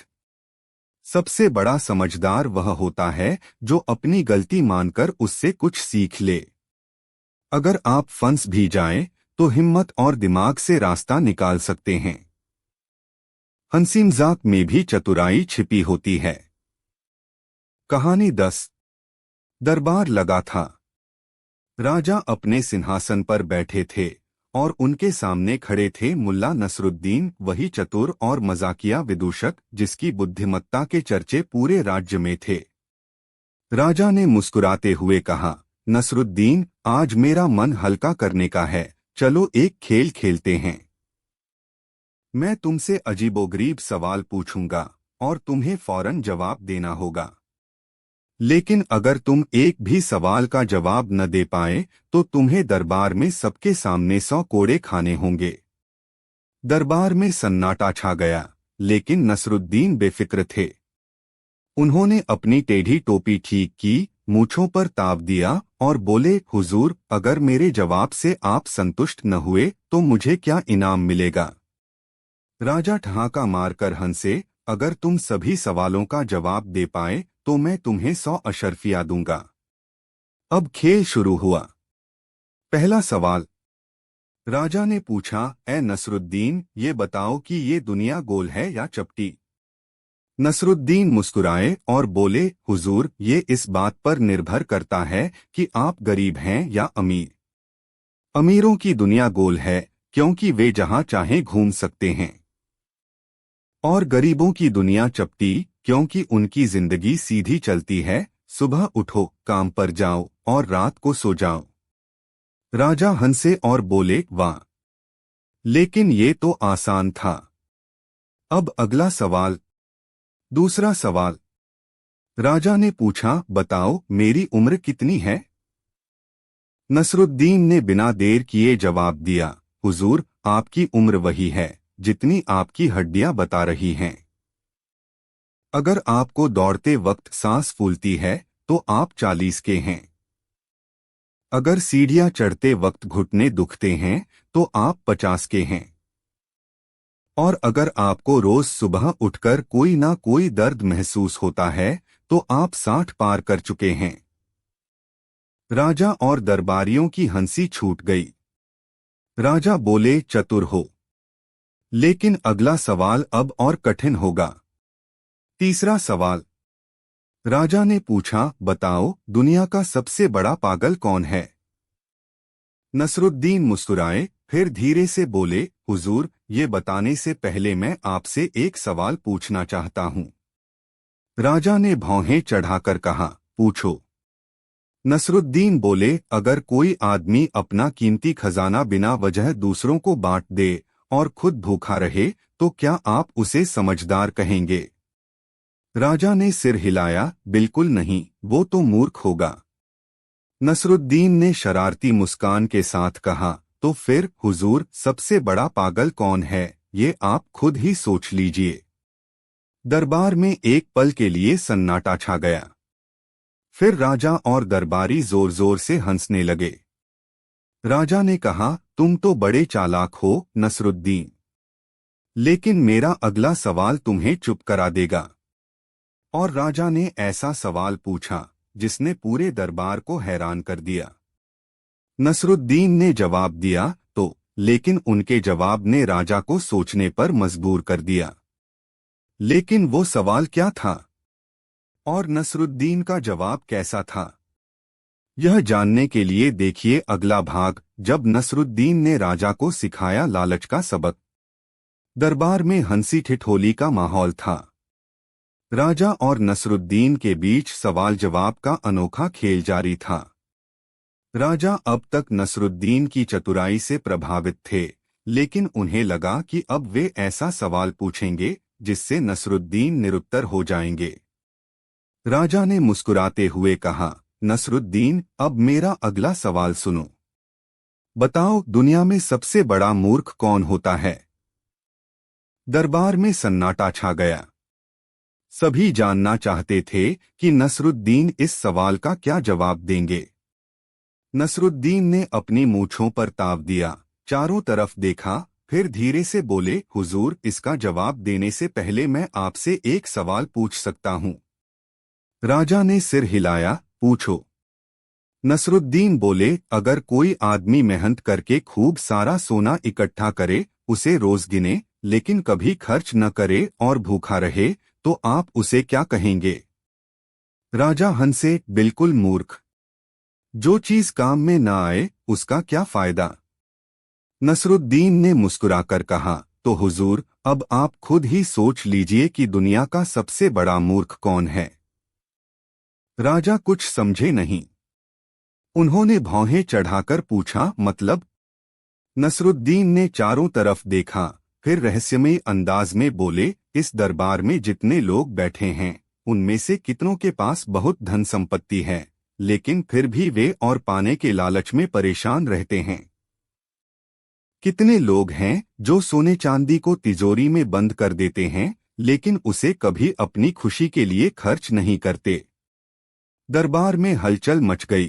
सबसे बड़ा समझदार वह होता है जो अपनी गलती मानकर उससे कुछ सीख ले। अगर आप फंस भी जाएं तो हिम्मत और दिमाग से रास्ता निकाल सकते हैं। हंसी मजाक में भी चतुराई छिपी होती है। कहानी 10। दरबार लगा था। राजा अपने सिंहासन पर बैठे थे और उनके सामने खड़े थे मुल्ला नसरुद्दीन, वही चतुर और मजाकिया विदूषक जिसकी बुद्धिमत्ता के चर्चे पूरे राज्य में थे। राजा ने मुस्कुराते हुए कहा, नसरुद्दीन, आज मेरा मन हल्का करने का है, चलो एक खेल खेलते हैं। मैं तुमसे अजीबोगरीब सवाल पूछूंगा और तुम्हें फौरन जवाब देना होगा। लेकिन अगर तुम एक भी सवाल का जवाब न दे पाए तो तुम्हें दरबार में सबके सामने 100 कोड़े खाने होंगे। दरबार में सन्नाटा छा गया, लेकिन नसरुद्दीन बेफिक्र थे। उन्होंने अपनी टेढ़ी टोपी ठीक की, मूंछों पर ताव दिया और बोले, हुजूर, अगर मेरे जवाब से आप संतुष्ट न हुए तो मुझे क्या इनाम मिलेगा? राजा ठहाका मारकर हंसे, अगर तुम सभी सवालों का जवाब दे पाए तो मैं तुम्हें 100 अशर्फिया दूंगा। अब खेल शुरू हुआ। पहला सवाल। राजा ने पूछा, ए नसरुद्दीन, ये बताओ कि ये दुनिया गोल है या चपटी। नसरुद्दीन मुस्कुराए और बोले, हुजूर, ये इस बात पर निर्भर करता है कि आप गरीब हैं या अमीर। अमीरों की दुनिया गोल है क्योंकि वे जहां चाहें घूम सकते हैं, और गरीबों की दुनिया चपटी क्योंकि उनकी जिंदगी सीधी चलती है, सुबह उठो, काम पर जाओ और रात को सो जाओ। राजा हंसे और बोले, वाह, लेकिन ये तो आसान था। अब अगला सवाल। दूसरा सवाल। राजा ने पूछा, बताओ मेरी उम्र कितनी है। नसरुद्दीन ने बिना देर किए जवाब दिया, हुजूर, आपकी उम्र वही है जितनी आपकी हड्डियां बता रही हैं। अगर आपको दौड़ते वक्त सांस फूलती है तो आप 40 के हैं। अगर सीढ़ियां चढ़ते वक्त घुटने दुखते हैं तो आप 50 के हैं। और अगर आपको रोज सुबह उठकर कोई ना कोई दर्द महसूस होता है तो आप 60 पार कर चुके हैं। राजा और दरबारियों की हंसी छूट गई। राजा बोले, चतुर हो, लेकिन अगला सवाल अब और कठिन होगा। तीसरा सवाल। राजा ने पूछा, बताओ दुनिया का सबसे बड़ा पागल कौन है। नसरुद्दीन मुस्कुराए, फिर धीरे से बोले, हुजूर, ये बताने से पहले मैं आपसे एक सवाल पूछना चाहता हूँ। राजा ने भौहें चढ़ाकर कहा, पूछो। नसरुद्दीन बोले, अगर कोई आदमी अपना कीमती खजाना बिना वजह दूसरों को बांट दे और खुद भूखा रहे तो क्या आप उसे समझदार कहेंगे। राजा ने सिर हिलाया, बिल्कुल नहीं, वो तो मूर्ख होगा। नसरुद्दीन ने शरारती मुस्कान के साथ कहा, तो फिर हुजूर, सबसे बड़ा पागल कौन है, ये आप खुद ही सोच लीजिए। दरबार में एक पल के लिए सन्नाटा छा गया। फिर राजा और दरबारी जोर जोर से हंसने लगे। राजा ने कहा, तुम तो बड़े चालाक हो नसरुद्दीन, लेकिन मेरा अगला सवाल तुम्हें चुप करा देगा। और राजा ने ऐसा सवाल पूछा जिसने पूरे दरबार को हैरान कर दिया। नसरुद्दीन ने जवाब दिया तो, लेकिन उनके जवाब ने राजा को सोचने पर मजबूर कर दिया। लेकिन वो सवाल क्या था और नसरुद्दीन का जवाब कैसा था, यह जानने के लिए देखिए अगला भाग, जब नसरुद्दीन ने राजा को सिखाया लालच का सबक। दरबार में हंसी ठिठोली का माहौल था। राजा और नसरुद्दीन के बीच सवाल जवाब का अनोखा खेल जारी था। राजा अब तक नसरुद्दीन की चतुराई से प्रभावित थे, लेकिन उन्हें लगा कि अब वे ऐसा सवाल पूछेंगे जिससे नसरुद्दीन निरुत्तर हो जाएंगे। राजा ने मुस्कुराते हुए कहा, नसरुद्दीन, अब मेरा अगला सवाल सुनो। बताओ दुनिया में सबसे बड़ा मूर्ख कौन होता है। दरबार में सन्नाटा छा गया। सभी जानना चाहते थे कि नसरुद्दीन इस सवाल का क्या जवाब देंगे। नसरुद्दीन ने अपनी मूंछों पर ताव दिया, चारों तरफ देखा, फिर धीरे से बोले, हुजूर, इसका जवाब देने से पहले मैं आपसे एक सवाल पूछ सकता हूँ। राजा ने सिर हिलाया, पूछो। नसरुद्दीन बोले, अगर कोई आदमी मेहनत करके खूब सारा सोना इकट्ठा करे, उसे रोज गिने, लेकिन कभी खर्च न करे और भूखा रहे, तो आप उसे क्या कहेंगे। राजा हंसे, बिल्कुल मूर्ख। जो चीज काम में न आए उसका क्या फायदा। नसरुद्दीन ने मुस्कुराकर कहा, तो हुजूर, अब आप खुद ही सोच लीजिए कि दुनिया का सबसे बड़ा मूर्ख कौन है। राजा कुछ समझे नहीं। उन्होंने भौहें चढ़ाकर पूछा, मतलब। नसरुद्दीन ने चारों तरफ देखा, फिर रहस्यमयी अंदाज में बोले, इस दरबार में जितने लोग बैठे हैं उनमें से कितनों के पास बहुत धन संपत्ति है, लेकिन फिर भी वे और पाने के लालच में परेशान रहते हैं। कितने लोग हैं जो सोने चांदी को तिजोरी में बंद कर देते हैं, लेकिन उसे कभी अपनी खुशी के लिए खर्च नहीं करते। दरबार में हलचल मच गई।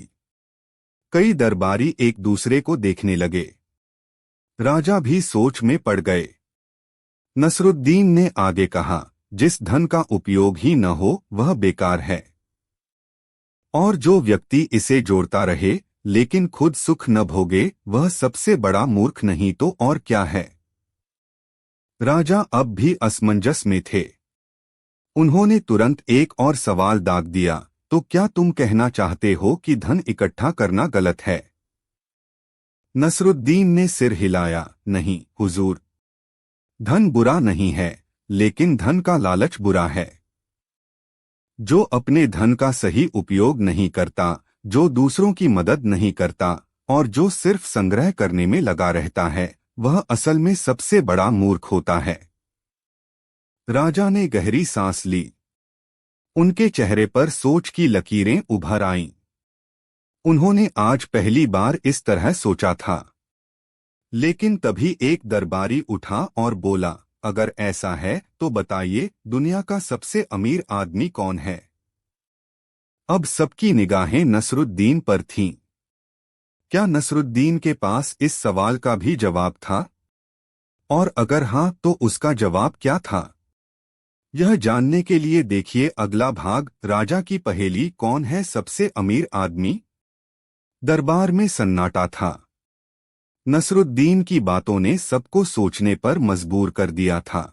कई दरबारी एक दूसरे को देखने लगे। राजा भी सोच में पड़ गए। नसरुद्दीन ने आगे कहा, जिस धन का उपयोग ही न हो वह बेकार है, और जो व्यक्ति इसे जोड़ता रहे लेकिन खुद सुख न भोगे वह सबसे बड़ा मूर्ख नहीं तो और क्या है। राजा अब भी असमंजस में थे। उन्होंने तुरंत एक और सवाल दाग दिया, तो क्या तुम कहना चाहते हो कि धन इकट्ठा करना गलत है? नसरुद्दीन ने सिर हिलाया, नहीं हुजूर, धन बुरा नहीं है, लेकिन धन का लालच बुरा है। जो अपने धन का सही उपयोग नहीं करता, जो दूसरों की मदद नहीं करता और जो सिर्फ संग्रह करने में लगा रहता है, वह असल में सबसे बड़ा मूर्ख होता है। राजा ने गहरी सांस ली। उनके चेहरे पर सोच की लकीरें उभर आईं। उन्होंने आज पहली बार इस तरह सोचा था। लेकिन तभी एक दरबारी उठा और बोला, अगर ऐसा है तो बताइए, दुनिया का सबसे अमीर आदमी कौन है? अब सबकी निगाहें नसरुद्दीन पर थीं। क्या नसरुद्दीन के पास इस सवाल का भी जवाब था? और अगर हां तो उसका जवाब क्या था? यह जानने के लिए देखिए अगला भाग, राजा की पहेली, कौन है सबसे अमीर आदमी? दरबार में सन्नाटा था। नसरुद्दीन की बातों ने सबको सोचने पर मजबूर कर दिया था।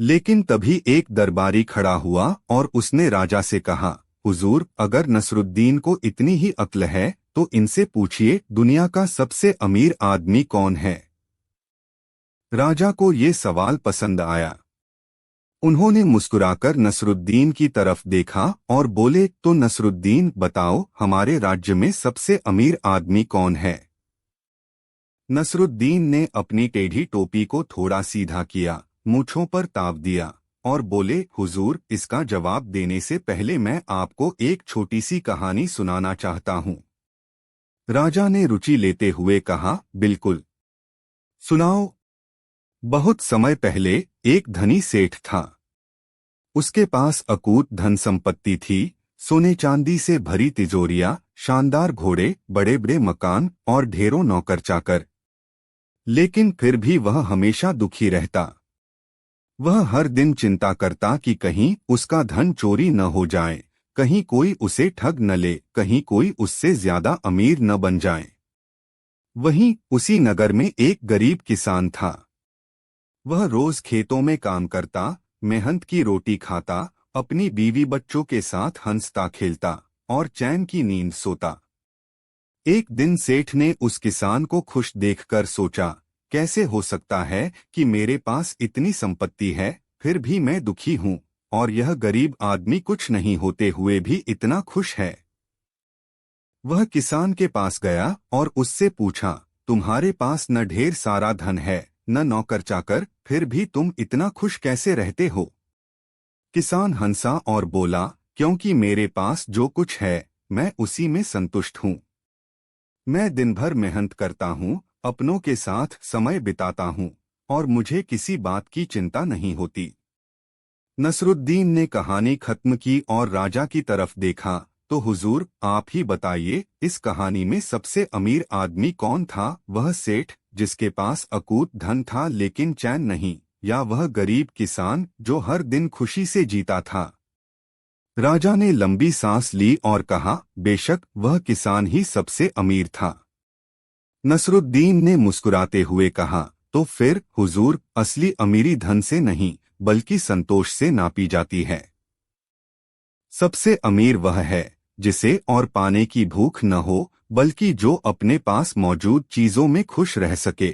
लेकिन तभी एक दरबारी खड़ा हुआ और उसने राजा से कहा, हुजूर, अगर नसरुद्दीन को इतनी ही अक्ल है तो इनसे पूछिए, दुनिया का सबसे अमीर आदमी कौन है? राजा को ये सवाल पसंद आया। उन्होंने मुस्कुराकर नसरुद्दीन की तरफ देखा और बोले, तो नसरुद्दीन बताओ, हमारे राज्य में सबसे अमीर आदमी कौन है? नसरुद्दीन ने अपनी टेढ़ी टोपी को थोड़ा सीधा किया, मूंछों पर ताव दिया और बोले, हुजूर, इसका जवाब देने से पहले मैं आपको एक छोटी सी कहानी सुनाना चाहता हूँ। राजा ने रुचि लेते हुए कहा, बिल्कुल, सुनाओ। बहुत समय पहले एक धनी सेठ था। उसके पास अकूत धन संपत्ति थी, सोने चांदी से भरी तिजोरियां, शानदार घोड़े, बड़े बड़े मकान और ढेरों नौकर चाकर। लेकिन फिर भी वह हमेशा दुखी रहता। वह हर दिन चिंता करता कि कहीं उसका धन चोरी न हो जाए, कहीं कोई उसे ठग न ले, कहीं कोई उससे ज्यादा अमीर न बन जाए। वहीं उसी नगर में एक गरीब किसान था। वह रोज खेतों में काम करता, मेहनत की रोटी खाता, अपनी बीवी बच्चों के साथ हंसता खेलता और चैन की नींद सोता। एक दिन सेठ ने उस किसान को खुश देखकर सोचा, कैसे हो सकता है कि मेरे पास इतनी संपत्ति है फिर भी मैं दुखी हूँ, और यह गरीब आदमी कुछ नहीं होते हुए भी इतना खुश है। वह किसान के पास गया और उससे पूछा, तुम्हारे पास न ढेर सारा धन है, न नौकर चाकर, फिर भी तुम इतना खुश कैसे रहते हो? किसान हंसा और बोला, क्योंकि मेरे पास जो कुछ है मैं उसी में संतुष्ट हूँ। मैं दिन भर मेहनत करता हूँ, अपनों के साथ समय बिताता हूँ और मुझे किसी बात की चिंता नहीं होती। नसरुद्दीन ने कहानी खत्म की और राजा की तरफ देखा, तो हुजूर, आप ही बताइए, इस कहानी में सबसे अमीर आदमी कौन था? वह सेठ जिसके पास अकूत धन था लेकिन चैन नहीं, या वह गरीब किसान जो हर दिन खुशी से जीता था? राजा ने लंबी सांस ली और कहा, बेशक वह किसान ही सबसे अमीर था। नसरुद्दीन ने मुस्कुराते हुए कहा, तो फिर हुजूर, असली अमीरी धन से नहीं बल्कि संतोष से नापी जाती है। सबसे अमीर वह है जिसे और पाने की भूख न हो, बल्कि जो अपने पास मौजूद चीजों में खुश रह सके।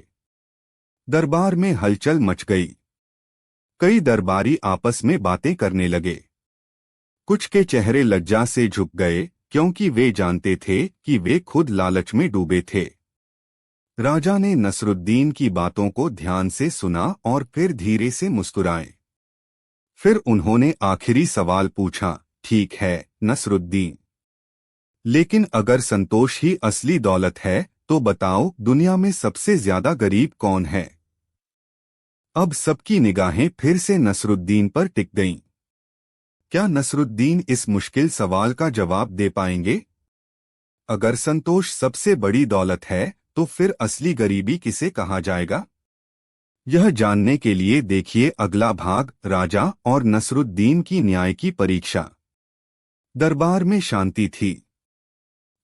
दरबार में हलचल मच गई। कई दरबारी आपस में बातें करने लगे। कुछ के चेहरे लज्जा से झुक गए, क्योंकि वे जानते थे कि वे खुद लालच में डूबे थे। राजा ने नसरुद्दीन की बातों को ध्यान से सुना और फिर धीरे से मुस्कुराए। फिर उन्होंने आखिरी सवाल पूछा, ठीक है नसरुद्दीन, लेकिन अगर संतोष ही असली दौलत है तो बताओ, दुनिया में सबसे ज्यादा गरीब कौन है? अब सबकी निगाहें फिर से नसरुद्दीन पर टिक गईं। क्या नसरुद्दीन इस मुश्किल सवाल का जवाब दे पाएंगे? अगर संतोष सबसे बड़ी दौलत है तो फिर असली गरीबी किसे कहा जाएगा? यह जानने के लिए देखिए अगला भाग, राजा और नसरुद्दीन की न्याय की परीक्षा। दरबार में शांति थी।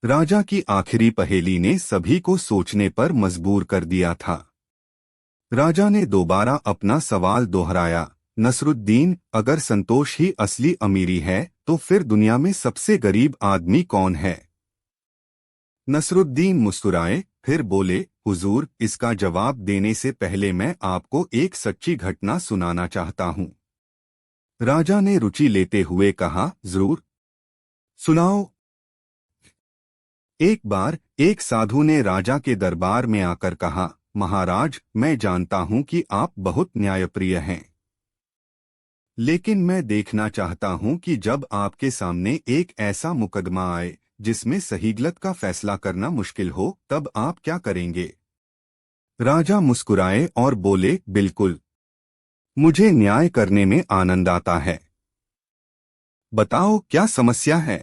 राजा की आखिरी पहेली ने सभी को सोचने पर मजबूर कर दिया था। राजा ने दोबारा अपना सवाल दोहराया, नसरुद्दीन, अगर संतोष ही असली अमीरी है तो फिर दुनिया में सबसे गरीब आदमी कौन है? नसरुद्दीन मुस्कुराए, फिर बोले, हुजूर, इसका जवाब देने से पहले मैं आपको एक सच्ची घटना सुनाना चाहता हूँ। राजा ने रुचि लेते हुए कहा, जरूर, सुनाओ। एक बार एक साधु ने राजा के दरबार में आकर कहा, महाराज, मैं जानता हूँ कि आप बहुत न्यायप्रिय हैं, लेकिन मैं देखना चाहता हूँ कि जब आपके सामने एक ऐसा मुकदमा आए जिसमें सही गलत का फैसला करना मुश्किल हो, तब आप क्या करेंगे? राजा मुस्कुराए और बोले, बिल्कुल, मुझे न्याय करने में आनंद आता है। बताओ, क्या समस्या है?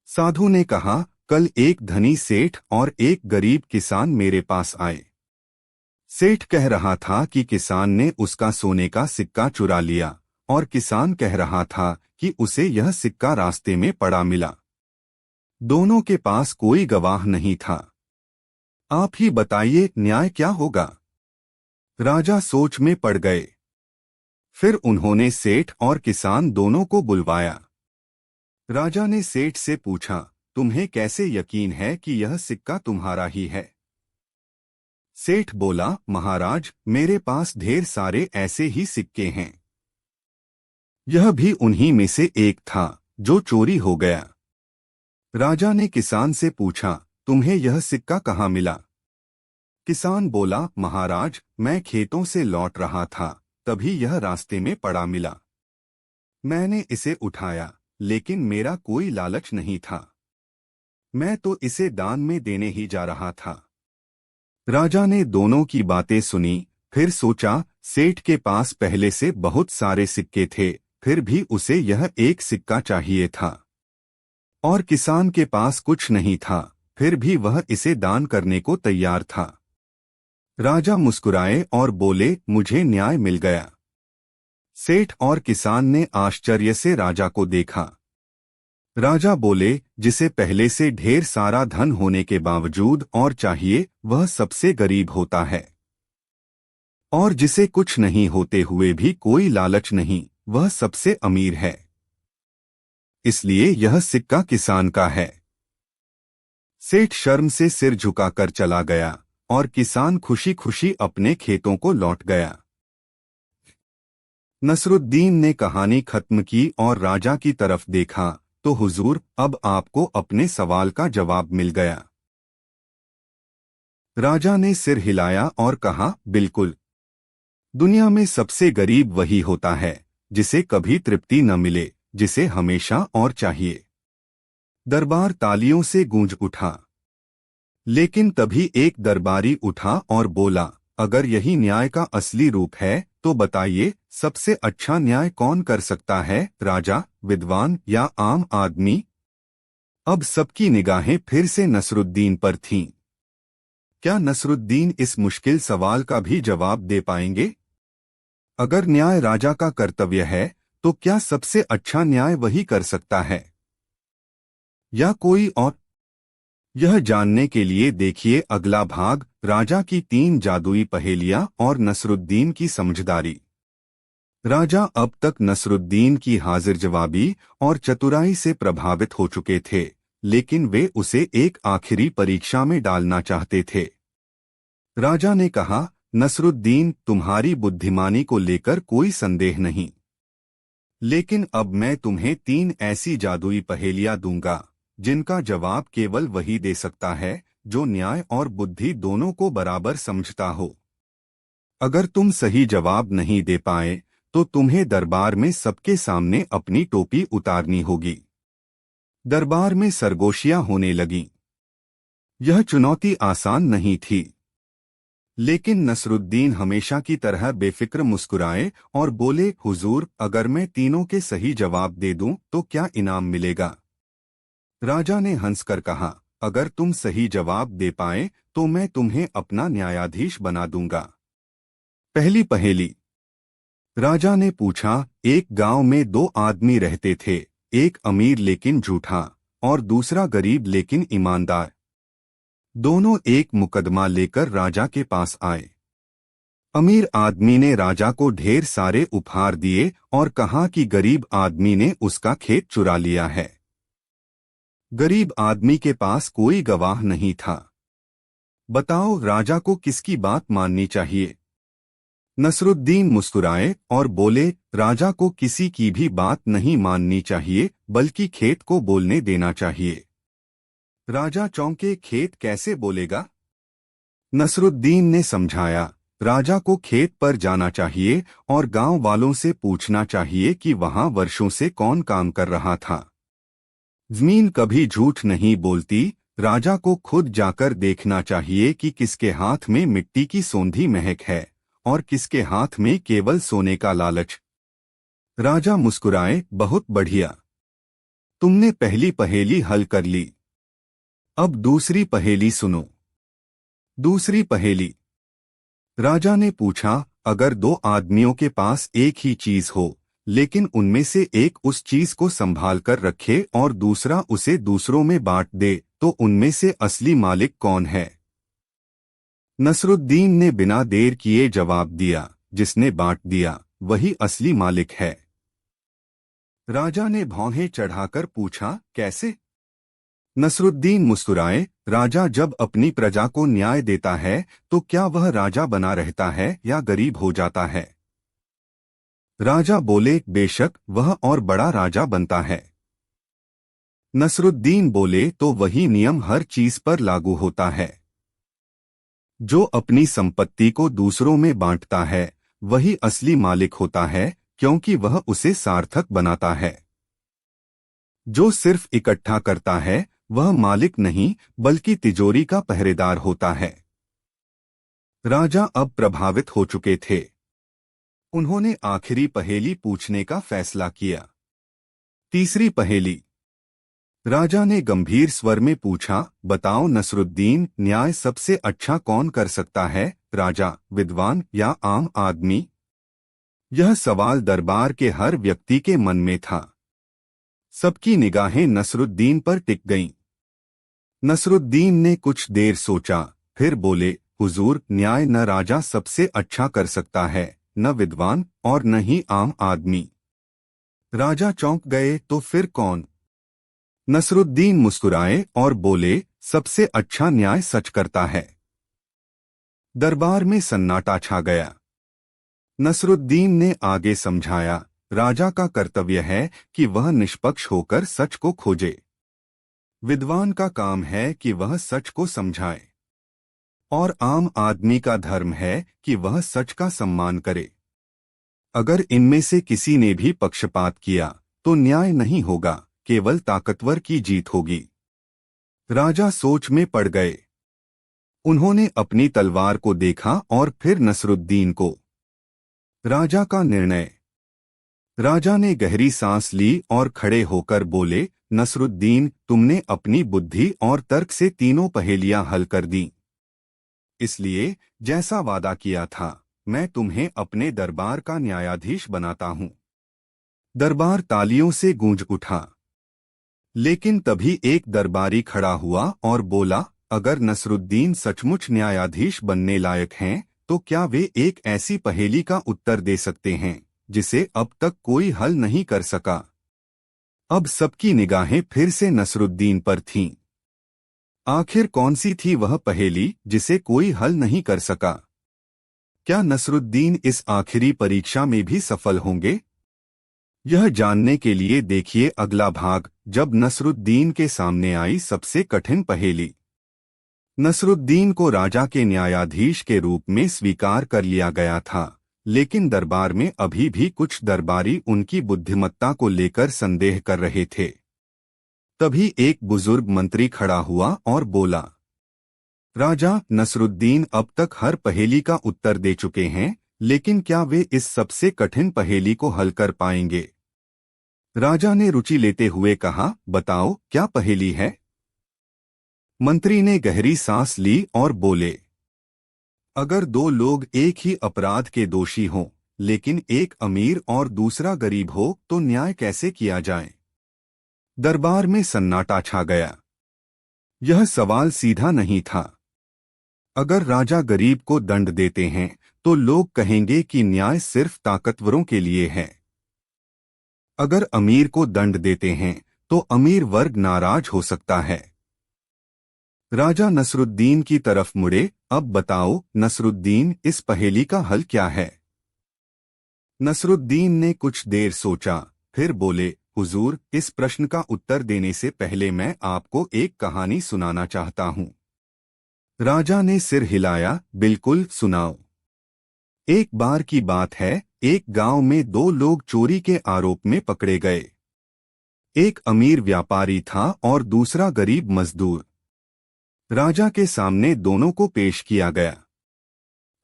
साधु ने कहा, कल एक धनी सेठ और एक गरीब किसान मेरे पास आए। सेठ कह रहा था कि किसान ने उसका सोने का सिक्का चुरा लिया, और किसान कह रहा था कि उसे यह सिक्का रास्ते में पड़ा मिला। दोनों के पास कोई गवाह नहीं था। आप ही बताइए, न्याय क्या होगा? राजा सोच में पड़ गए। फिर उन्होंने सेठ और किसान दोनों को बुलवाया। राजा ने सेठ से पूछा, तुम्हें कैसे यकीन है कि यह सिक्का तुम्हारा ही है? सेठ बोला, महाराज, मेरे पास ढेर सारे ऐसे ही सिक्के हैं। यह भी उन्हीं में से एक था जो चोरी हो गया। राजा ने किसान से पूछा, तुम्हें यह सिक्का कहाँ मिला? किसान बोला, महाराज, मैं खेतों से लौट रहा था, तभी यह रास्ते में पड़ा मिला। मैंने इसे उठाया, लेकिन मेरा कोई लालच नहीं था। मैं तो इसे दान में देने ही जा रहा था। राजा ने दोनों की बातें सुनी, फिर सोचा, सेठ के पास पहले से बहुत सारे सिक्के थे, फिर भी उसे यह एक सिक्का चाहिए था। और किसान के पास कुछ नहीं था, फिर भी वह इसे दान करने को तैयार था। राजा मुस्कुराए और बोले, मुझे न्याय मिल गया। सेठ और किसान ने आश्चर्य से राजा को देखा। राजा बोले, जिसे पहले से ढेर सारा धन होने के बावजूद और चाहिए, वह सबसे गरीब होता है। और जिसे कुछ नहीं होते हुए भी कोई लालच नहीं, वह सबसे अमीर है। इसलिए यह सिक्का किसान का है। सेठ शर्म से सिर झुकाकर चला गया और किसान खुशी खुशी अपने खेतों को लौट गया। नसरुद्दीन ने कहानी खत्म की और राजा की तरफ देखा, तो हुजूर, अब आपको अपने सवाल का जवाब मिल गया। राजा ने सिर हिलाया और कहा, बिल्कुल। दुनिया में सबसे गरीब वही होता है जिसे कभी तृप्ति न मिले, जिसे हमेशा और चाहिए। दरबार तालियों से गूंज उठा। लेकिन तभी एक दरबारी उठा और बोला, अगर यही न्याय का असली रूप है तो बताइए, सबसे अच्छा न्याय कौन कर सकता है, राजा, विद्वान या आम आदमी? अब सबकी निगाहें फिर से नसरुद्दीन पर थीं। क्या नसरुद्दीन इस मुश्किल सवाल का भी जवाब दे पाएंगे? अगर न्याय राजा का कर्तव्य है, तो क्या सबसे अच्छा न्याय वही कर सकता है, या कोई और? यह जानने के लिए देखिए अगला भाग, राजा की 3 जादुई पहेलियां और नसरुद्दीन की समझदारी। राजा अब तक नसरुद्दीन की हाजिर जवाबी और चतुराई से प्रभावित हो चुके थे, लेकिन वे उसे एक आखिरी परीक्षा में डालना चाहते थे। राजा ने कहा, नसरुद्दीन, तुम्हारी बुद्धिमानी को लेकर कोई संदेह नहीं, लेकिन अब मैं तुम्हें 3 ऐसी जादुई पहेलियां दूंगा जिनका जवाब केवल वही दे सकता है जो न्याय और बुद्धि दोनों को बराबर समझता हो। अगर तुम सही जवाब नहीं दे पाए तो तुम्हें दरबार में सबके सामने अपनी टोपी उतारनी होगी। दरबार में सरगोशियां होने लगीं। यह चुनौती आसान नहीं थी, लेकिन नसरुद्दीन हमेशा की तरह बेफिक्र मुस्कुराए और बोले, हुजूर, अगर मैं तीनों के सही जवाब दे दूं तो क्या इनाम मिलेगा? राजा ने हंसकर कहा, अगर तुम सही जवाब दे पाए तो मैं तुम्हें अपना न्यायाधीश बना दूंगा। पहली पहेली। राजा ने पूछा, एक गांव में दो आदमी रहते थे, एक अमीर लेकिन झूठा और दूसरा गरीब लेकिन ईमानदार। दोनों एक मुकदमा लेकर राजा के पास आए। अमीर आदमी ने राजा को ढेर सारे उपहार दिए और कहा कि गरीब आदमी ने उसका खेत चुरा लिया है। गरीब आदमी के पास कोई गवाह नहीं था। बताओ, राजा को किसकी बात माननी चाहिए? नसरुद्दीन मुस्कुराए और बोले, राजा को किसी की भी बात नहीं माननी चाहिए, बल्कि खेत को बोलने देना चाहिए। राजा चौंके, खेत कैसे बोलेगा? नसरुद्दीन ने समझाया, राजा को खेत पर जाना चाहिए और गांव वालों से पूछना चाहिए कि वहां वर्षों से कौन काम कर रहा था। जमीन कभी झूठ नहीं बोलती। राजा को खुद जाकर देखना चाहिए कि किसके हाथ में मिट्टी की सौंधी महक है और किसके हाथ में केवल सोने का लालच। राजा मुस्कुराए, बहुत बढ़िया, तुमने पहली पहेली हल कर ली। अब दूसरी पहेली सुनो। दूसरी पहेली। राजा ने पूछा, अगर दो आदमियों के पास एक ही चीज हो, लेकिन उनमें से एक उस चीज को संभाल कर रखे और दूसरा उसे दूसरों में बांट दे, तो उनमें से असली मालिक कौन है? नसरुद्दीन ने बिना देर किए जवाब दिया, जिसने बांट दिया वही असली मालिक है। राजा ने भौहें चढ़ाकर पूछा, कैसे? नसरुद्दीन मुस्कुराए, राजा जब अपनी प्रजा को न्याय देता है तो क्या वह राजा बना रहता है या गरीब हो जाता है? राजा बोले, बेशक वह और बड़ा राजा बनता है। नसरुद्दीन बोले, तो वही नियम हर चीज पर लागू होता है। जो अपनी संपत्ति को दूसरों में बांटता है वही असली मालिक होता है, क्योंकि वह उसे सार्थक बनाता है। जो सिर्फ इकट्ठा करता है वह मालिक नहीं, बल्कि तिजोरी का पहरेदार होता है। राजा अब प्रभावित हो चुके थे। उन्होंने आखिरी पहेली पूछने का फैसला किया। तीसरी पहेली। राजा ने गंभीर स्वर में पूछा, बताओ नसरुद्दीन, न्याय सबसे अच्छा कौन कर सकता है, राजा, विद्वान या आम आदमी? यह सवाल दरबार के हर व्यक्ति के मन में था। सबकी निगाहें नसरुद्दीन पर टिक गईं। नसरुद्दीन ने कुछ देर सोचा, फिर बोले, हुजूर, न्याय न राजा सबसे अच्छा कर सकता है, न विद्वान और न ही आम आदमी। राजा चौंक गए, तो फिर कौन? नसरुद्दीन मुस्कुराए और बोले, सबसे अच्छा न्याय सच करता है। दरबार में सन्नाटा छा गया। नसरुद्दीन ने आगे समझाया, राजा का कर्तव्य है कि वह निष्पक्ष होकर सच को खोजे। विद्वान का काम है कि वह सच को समझाए और आम आदमी का धर्म है कि वह सच का सम्मान करे। अगर इनमें से किसी ने भी पक्षपात किया तो न्याय नहीं होगा, केवल ताकतवर की जीत होगी। राजा सोच में पड़ गए। उन्होंने अपनी तलवार को देखा और फिर नसरुद्दीन को। राजा का निर्णय। राजा ने गहरी सांस ली और खड़े होकर बोले, नसरुद्दीन, तुमने अपनी बुद्धि और तर्क से तीनों पहेलियां हल कर दी। इसलिए जैसा वादा किया था, मैं तुम्हें अपने दरबार का न्यायाधीश बनाता हूं। दरबार तालियों से गूंज उठा। लेकिन तभी एक दरबारी खड़ा हुआ और बोला, अगर नसरुद्दीन सचमुच न्यायाधीश बनने लायक हैं, तो क्या वे एक ऐसी पहेली का उत्तर दे सकते हैं जिसे अब तक कोई हल नहीं कर सका? अब सबकी निगाहें फिर से नसरुद्दीन पर थीं। आखिर कौन सी थी वह पहेली जिसे कोई हल नहीं कर सका? क्या नसरुद्दीन इस आखिरी परीक्षा में भी सफल होंगे? यह जानने के लिए देखिए अगला भाग, जब नसरुद्दीन के सामने आई सबसे कठिन पहेली। नसरुद्दीन को राजा के न्यायाधीश के रूप में स्वीकार कर लिया गया था, लेकिन दरबार में अभी भी कुछ दरबारी उनकी बुद्धिमत्ता को लेकर संदेह कर रहे थे। तभी एक बुजुर्ग मंत्री खड़ा हुआ और बोला, राजा, नसरुद्दीन अब तक हर पहेली का उत्तर दे चुके हैं, लेकिन क्या वे इस सबसे कठिन पहेली को हल कर पाएंगे? राजा ने रुचि लेते हुए कहा, बताओ, क्या पहेली है? मंत्री ने गहरी सांस ली और बोले, अगर दो लोग एक ही अपराध के दोषी हों, लेकिन एक अमीर और दूसरा गरीब हो, तो न्याय कैसे किया जाए? दरबार में सन्नाटा छा गया। यह सवाल सीधा नहीं था। अगर राजा गरीब को दंड देते हैं, तो लोग कहेंगे कि न्याय सिर्फ ताकतवरों के लिए है। अगर अमीर को दंड देते हैं, तो अमीर वर्ग नाराज हो सकता है। राजा नसरुद्दीन की तरफ मुड़े। अब बताओ नसरुद्दीन, इस पहेली का हल क्या है? नसरुद्दीन ने कुछ देर सोचा, फिर बोले, हुजूर, इस प्रश्न का उत्तर देने से पहले मैं आपको एक कहानी सुनाना चाहता हूँ। राजा ने सिर हिलाया, बिल्कुल, सुनाओ। एक बार की बात है, एक गांव में दो लोग चोरी के आरोप में पकड़े गए। एक अमीर व्यापारी था और दूसरा गरीब मजदूर। राजा के सामने दोनों को पेश किया गया।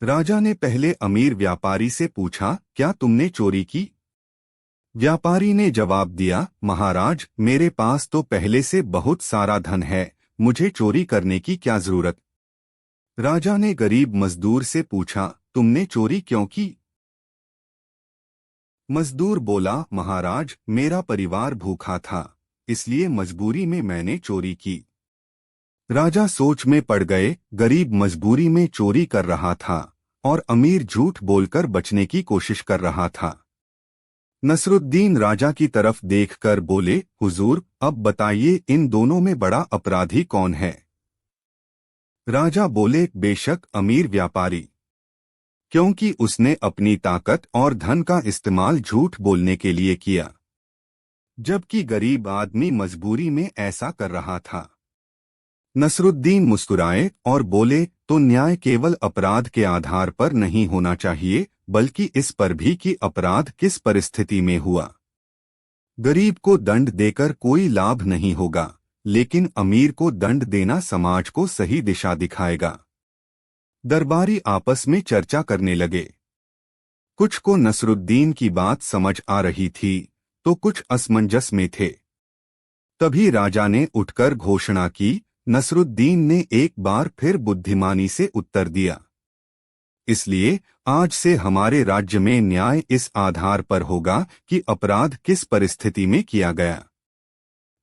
राजा ने पहले अमीर व्यापारी से पूछा, क्या तुमने चोरी की? व्यापारी ने जवाब दिया, महाराज, मेरे पास तो पहले से बहुत सारा धन है, मुझे चोरी करने की क्या जरूरत? राजा ने गरीब मजदूर से पूछा, तुमने चोरी क्यों की? मजदूर बोला, महाराज, मेरा परिवार भूखा था, इसलिए मजबूरी में मैंने चोरी की। राजा सोच में पड़ गए। गरीब मजबूरी में चोरी कर रहा था और अमीर झूठ बोलकर बचने की कोशिश कर रहा था। नसरुद्दीन राजा की तरफ देखकर बोले, हुजूर, अब बताइए इन दोनों में बड़ा अपराधी कौन है? राजा बोले, बेशक अमीर व्यापारी, क्योंकि उसने अपनी ताकत और धन का इस्तेमाल झूठ बोलने के लिए किया, जबकि गरीब आदमी मजबूरी में ऐसा कर रहा था। नसरुद्दीन मुस्कुराए और बोले, तो न्याय केवल अपराध के आधार पर नहीं होना चाहिए, बल्कि इस पर भी कि अपराध किस परिस्थिति में हुआ। गरीब को दंड देकर कोई लाभ नहीं होगा, लेकिन अमीर को दंड देना समाज को सही दिशा दिखाएगा। दरबारी आपस में चर्चा करने लगे। कुछ को नसरुद्दीन की बात समझ आ रही थी, तो कुछ असमंजस में थे। तभी राजा ने उठकर घोषणा की। नसरुद्दीन ने एक बार फिर बुद्धिमानी से उत्तर दिया, इसलिए आज से हमारे राज्य में न्याय इस आधार पर होगा कि अपराध किस परिस्थिति में किया गया।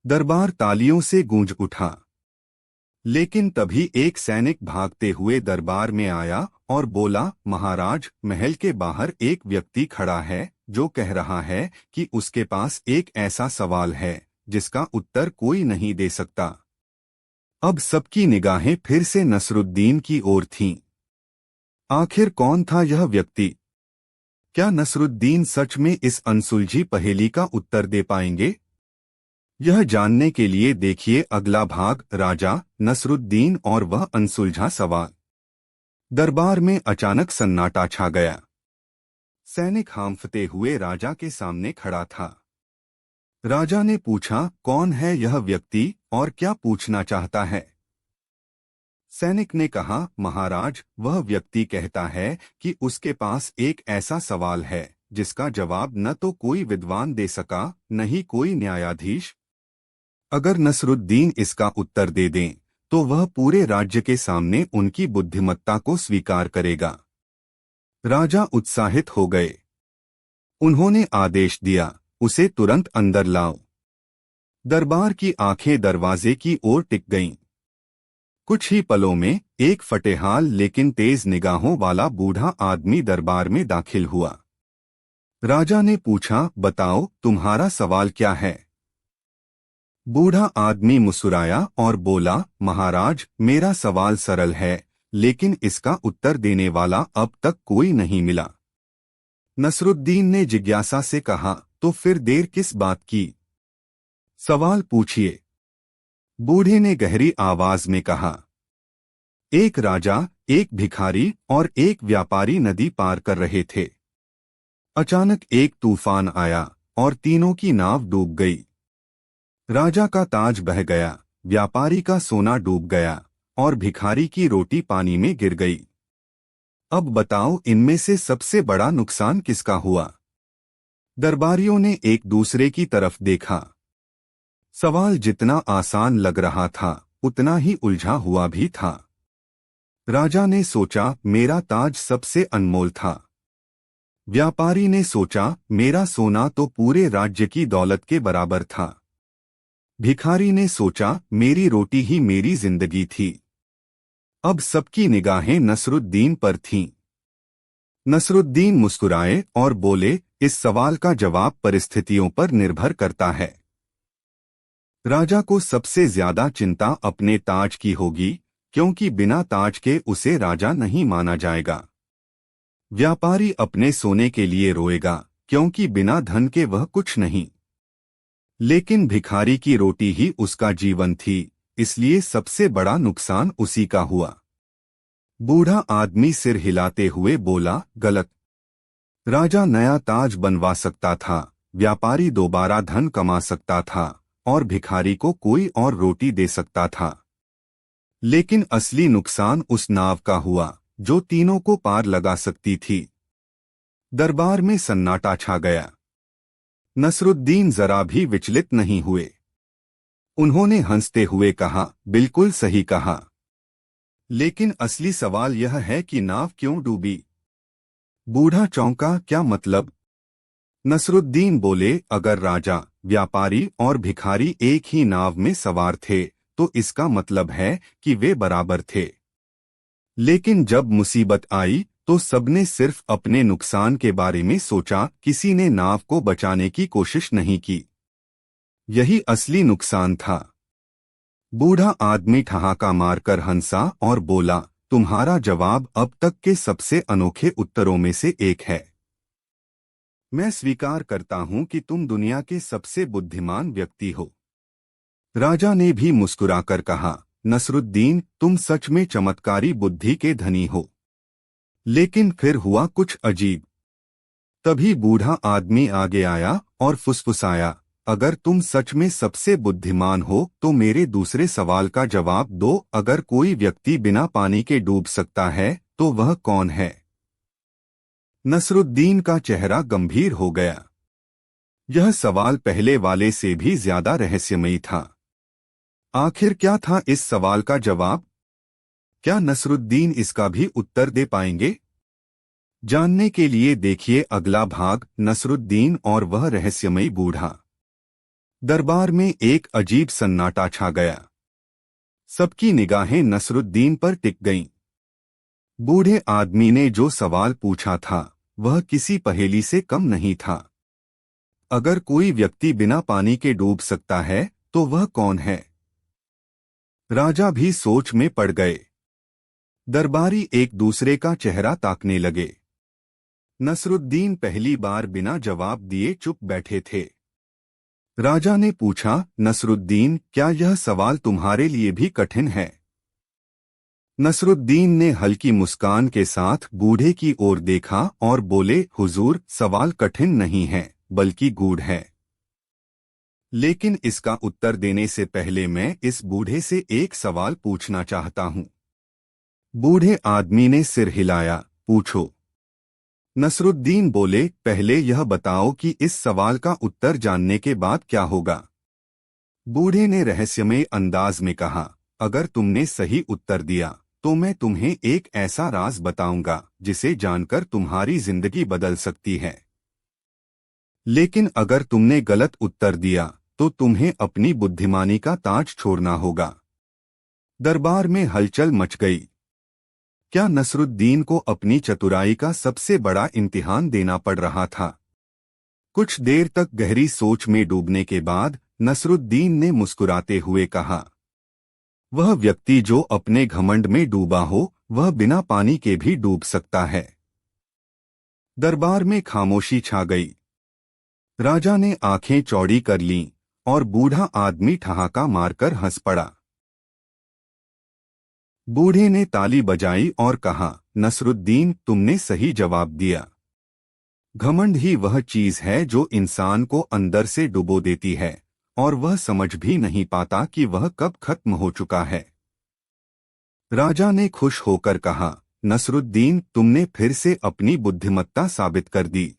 दरबार तालियों से गूंज उठा। लेकिन तभी एक सैनिक भागते हुए दरबार में आया और बोला, महाराज, महल के बाहर एक व्यक्ति खड़ा है जो कह रहा है कि उसके पास एक ऐसा सवाल है जिसका उत्तर कोई नहीं दे सकता। अब सबकी निगाहें फिर से नसरुद्दीन की ओर थीं। आखिर कौन था यह व्यक्ति? क्या नसरुद्दीन सच में इस अनसुलझी पहेली का उत्तर दे पाएंगे? यह जानने के लिए देखिए अगला भाग, राजा, नसरुद्दीन और वह अनसुलझा सवाल। दरबार में अचानक सन्नाटा छा गया। सैनिक हांफते हुए राजा के सामने खड़ा था। राजा ने पूछा, कौन है यह व्यक्ति और क्या पूछना चाहता है? सैनिक ने कहा, महाराज, वह व्यक्ति कहता है कि उसके पास एक ऐसा सवाल है जिसका जवाब न तो कोई विद्वान दे सका, न ही कोई न्यायाधीश। अगर नसरुद्दीन इसका उत्तर दे दें, तो वह पूरे राज्य के सामने उनकी बुद्धिमत्ता को स्वीकार करेगा। राजा उत्साहित हो गए। उन्होंने आदेश दिया, उसे तुरंत अंदर लाओ। दरबार की आंखें दरवाजे की ओर टिक गईं। कुछ ही पलों में एक फटेहाल लेकिन तेज निगाहों वाला बूढ़ा आदमी दरबार में दाखिल हुआ। राजा ने पूछा, बताओ तुम्हारा सवाल क्या है? बूढ़ा आदमी मुस्कुराया और बोला, महाराज, मेरा सवाल सरल है, लेकिन इसका उत्तर देने वाला अब तक कोई नहीं मिला। नसरुद्दीन ने जिज्ञासा से कहा, तो फिर देर किस बात की? सवाल पूछिए। बूढ़े ने गहरी आवाज में कहा। एक राजा, एक भिखारी और एक व्यापारी नदी पार कर रहे थे। अचानक एक तूफान आया और तीनों की नाव डूब गई। राजा का ताज बह गया, व्यापारी का सोना डूब गया और भिखारी की रोटी पानी में गिर गई। अब बताओ इनमें से सबसे बड़ा नुकसान किसका हुआ? दरबारियों ने एक दूसरे की तरफ देखा। सवाल जितना आसान लग रहा था, उतना ही उलझा हुआ भी था। राजा ने सोचा, मेरा ताज सबसे अनमोल था। व्यापारी ने सोचा, मेरा सोना तो पूरे राज्य की दौलत के बराबर था। भिखारी ने सोचा, मेरी रोटी ही मेरी जिंदगी थी। अब सबकी निगाहें नसरुद्दीन पर थीं। नसरुद्दीन मुस्कुराए और बोले, इस सवाल का जवाब परिस्थितियों पर निर्भर करता है। राजा को सबसे ज्यादा चिंता अपने ताज की होगी, क्योंकि बिना ताज के उसे राजा नहीं माना जाएगा। व्यापारी अपने सोने के लिए रोएगा, क्योंकि बिना धन के वह कुछ नहीं। लेकिन भिखारी की रोटी ही उसका जीवन थी, इसलिए सबसे बड़ा नुकसान उसी का हुआ। बूढ़ा आदमी सिर हिलाते हुए बोला, गलत। राजा नया ताज बनवा सकता था, व्यापारी दोबारा धन कमा सकता था और भिखारी को कोई और रोटी दे सकता था। लेकिन असली नुकसान उस नाव का हुआ जो तीनों को पार लगा सकती थी। दरबार में सन्नाटा छा गया। नसरुद्दीन जरा भी विचलित नहीं हुए। उन्होंने हंसते हुए कहा, बिल्कुल सही कहा। लेकिन असली सवाल यह है कि नाव क्यों डूबी? बूढ़ा चौंका, क्या मतलब? नसरुद्दीन बोले, अगर राजा, व्यापारी और भिखारी एक ही नाव में सवार थे तो इसका मतलब है कि वे बराबर थे। लेकिन जब मुसीबत आई तो सबने सिर्फ अपने नुकसान के बारे में सोचा, किसी ने नाव को बचाने की कोशिश नहीं की। यही असली नुकसान था। बूढ़ा आदमी ठहाका मारकर हंसा और बोला, तुम्हारा जवाब अब तक के सबसे अनोखे उत्तरों में से एक है। मैं स्वीकार करता हूं कि तुम दुनिया के सबसे बुद्धिमान व्यक्ति हो। राजा ने भी मुस्कुराकर कहा, नसरुद्दीन, तुम सच में चमत्कारी बुद्धि के धनी हो। लेकिन फिर हुआ कुछ अजीब। तभी बूढ़ा आदमी आगे आया और फुसफुसाया, अगर तुम सच में सबसे बुद्धिमान हो तो मेरे दूसरे सवाल का जवाब दो, अगर कोई व्यक्ति बिना पानी के डूब सकता है तो वह कौन है? नसरुद्दीन का चेहरा गंभीर हो गया। यह सवाल पहले वाले से भी ज्यादा रहस्यमयी था। आखिर क्या था इस सवाल का जवाब? क्या नसरुद्दीन इसका भी उत्तर दे पाएंगे? जानने के लिए देखिए अगला भाग, नसरुद्दीन और वह रहस्यमयी बूढ़ा। दरबार में एक अजीब सन्नाटा छा गया। सबकी निगाहें नसरुद्दीन पर टिक गईं। बूढ़े आदमी ने जो सवाल पूछा था वह किसी पहेली से कम नहीं था। अगर कोई व्यक्ति बिना पानी के डूब सकता है तो वह कौन है? राजा भी सोच में पड़ गए। दरबारी एक दूसरे का चेहरा ताकने लगे। नसरुद्दीन पहली बार बिना जवाब दिए चुप बैठे थे। राजा ने पूछा, नसरुद्दीन, क्या यह सवाल तुम्हारे लिए भी कठिन है? नसरुद्दीन ने हल्की मुस्कान के साथ बूढ़े की ओर देखा और बोले, हुजूर, सवाल कठिन नहीं है बल्कि गूढ़ है। लेकिन इसका उत्तर देने से पहले मैं इस बूढ़े से एक सवाल पूछना चाहता हूं। बूढ़े आदमी ने सिर हिलाया, पूछो। नसरुद्दीन बोले, पहले यह बताओ कि इस सवाल का उत्तर जानने के बाद क्या होगा? बूढ़े ने रहस्यमय अंदाज में कहा, अगर तुमने सही उत्तर दिया तो मैं तुम्हें एक ऐसा राज बताऊंगा जिसे जानकर तुम्हारी जिंदगी बदल सकती है। लेकिन अगर तुमने गलत उत्तर दिया तो तुम्हें अपनी बुद्धिमानी का ताज छोड़ना होगा। दरबार में हलचल मच गई। क्या नसरुद्दीन को अपनी चतुराई का सबसे बड़ा इम्तिहान देना पड़ रहा था? कुछ देर तक गहरी सोच में डूबने के बाद नसरुद्दीन ने मुस्कुराते हुए कहा, वह व्यक्ति जो अपने घमंड में डूबा हो वह बिना पानी के भी डूब सकता है। दरबार में खामोशी छा गई। राजा ने आंखें चौड़ी कर लीं और बूढ़ा आदमी ठहाका मारकर हंस पड़ा। बूढ़े ने ताली बजाई और कहा, नसरुद्दीन, तुमने सही जवाब दिया। घमंड ही वह चीज है जो इंसान को अंदर से डुबो देती है और वह समझ भी नहीं पाता कि वह कब खत्म हो चुका है। राजा ने खुश होकर कहा, नसरुद्दीन, तुमने फिर से अपनी बुद्धिमत्ता साबित कर दी।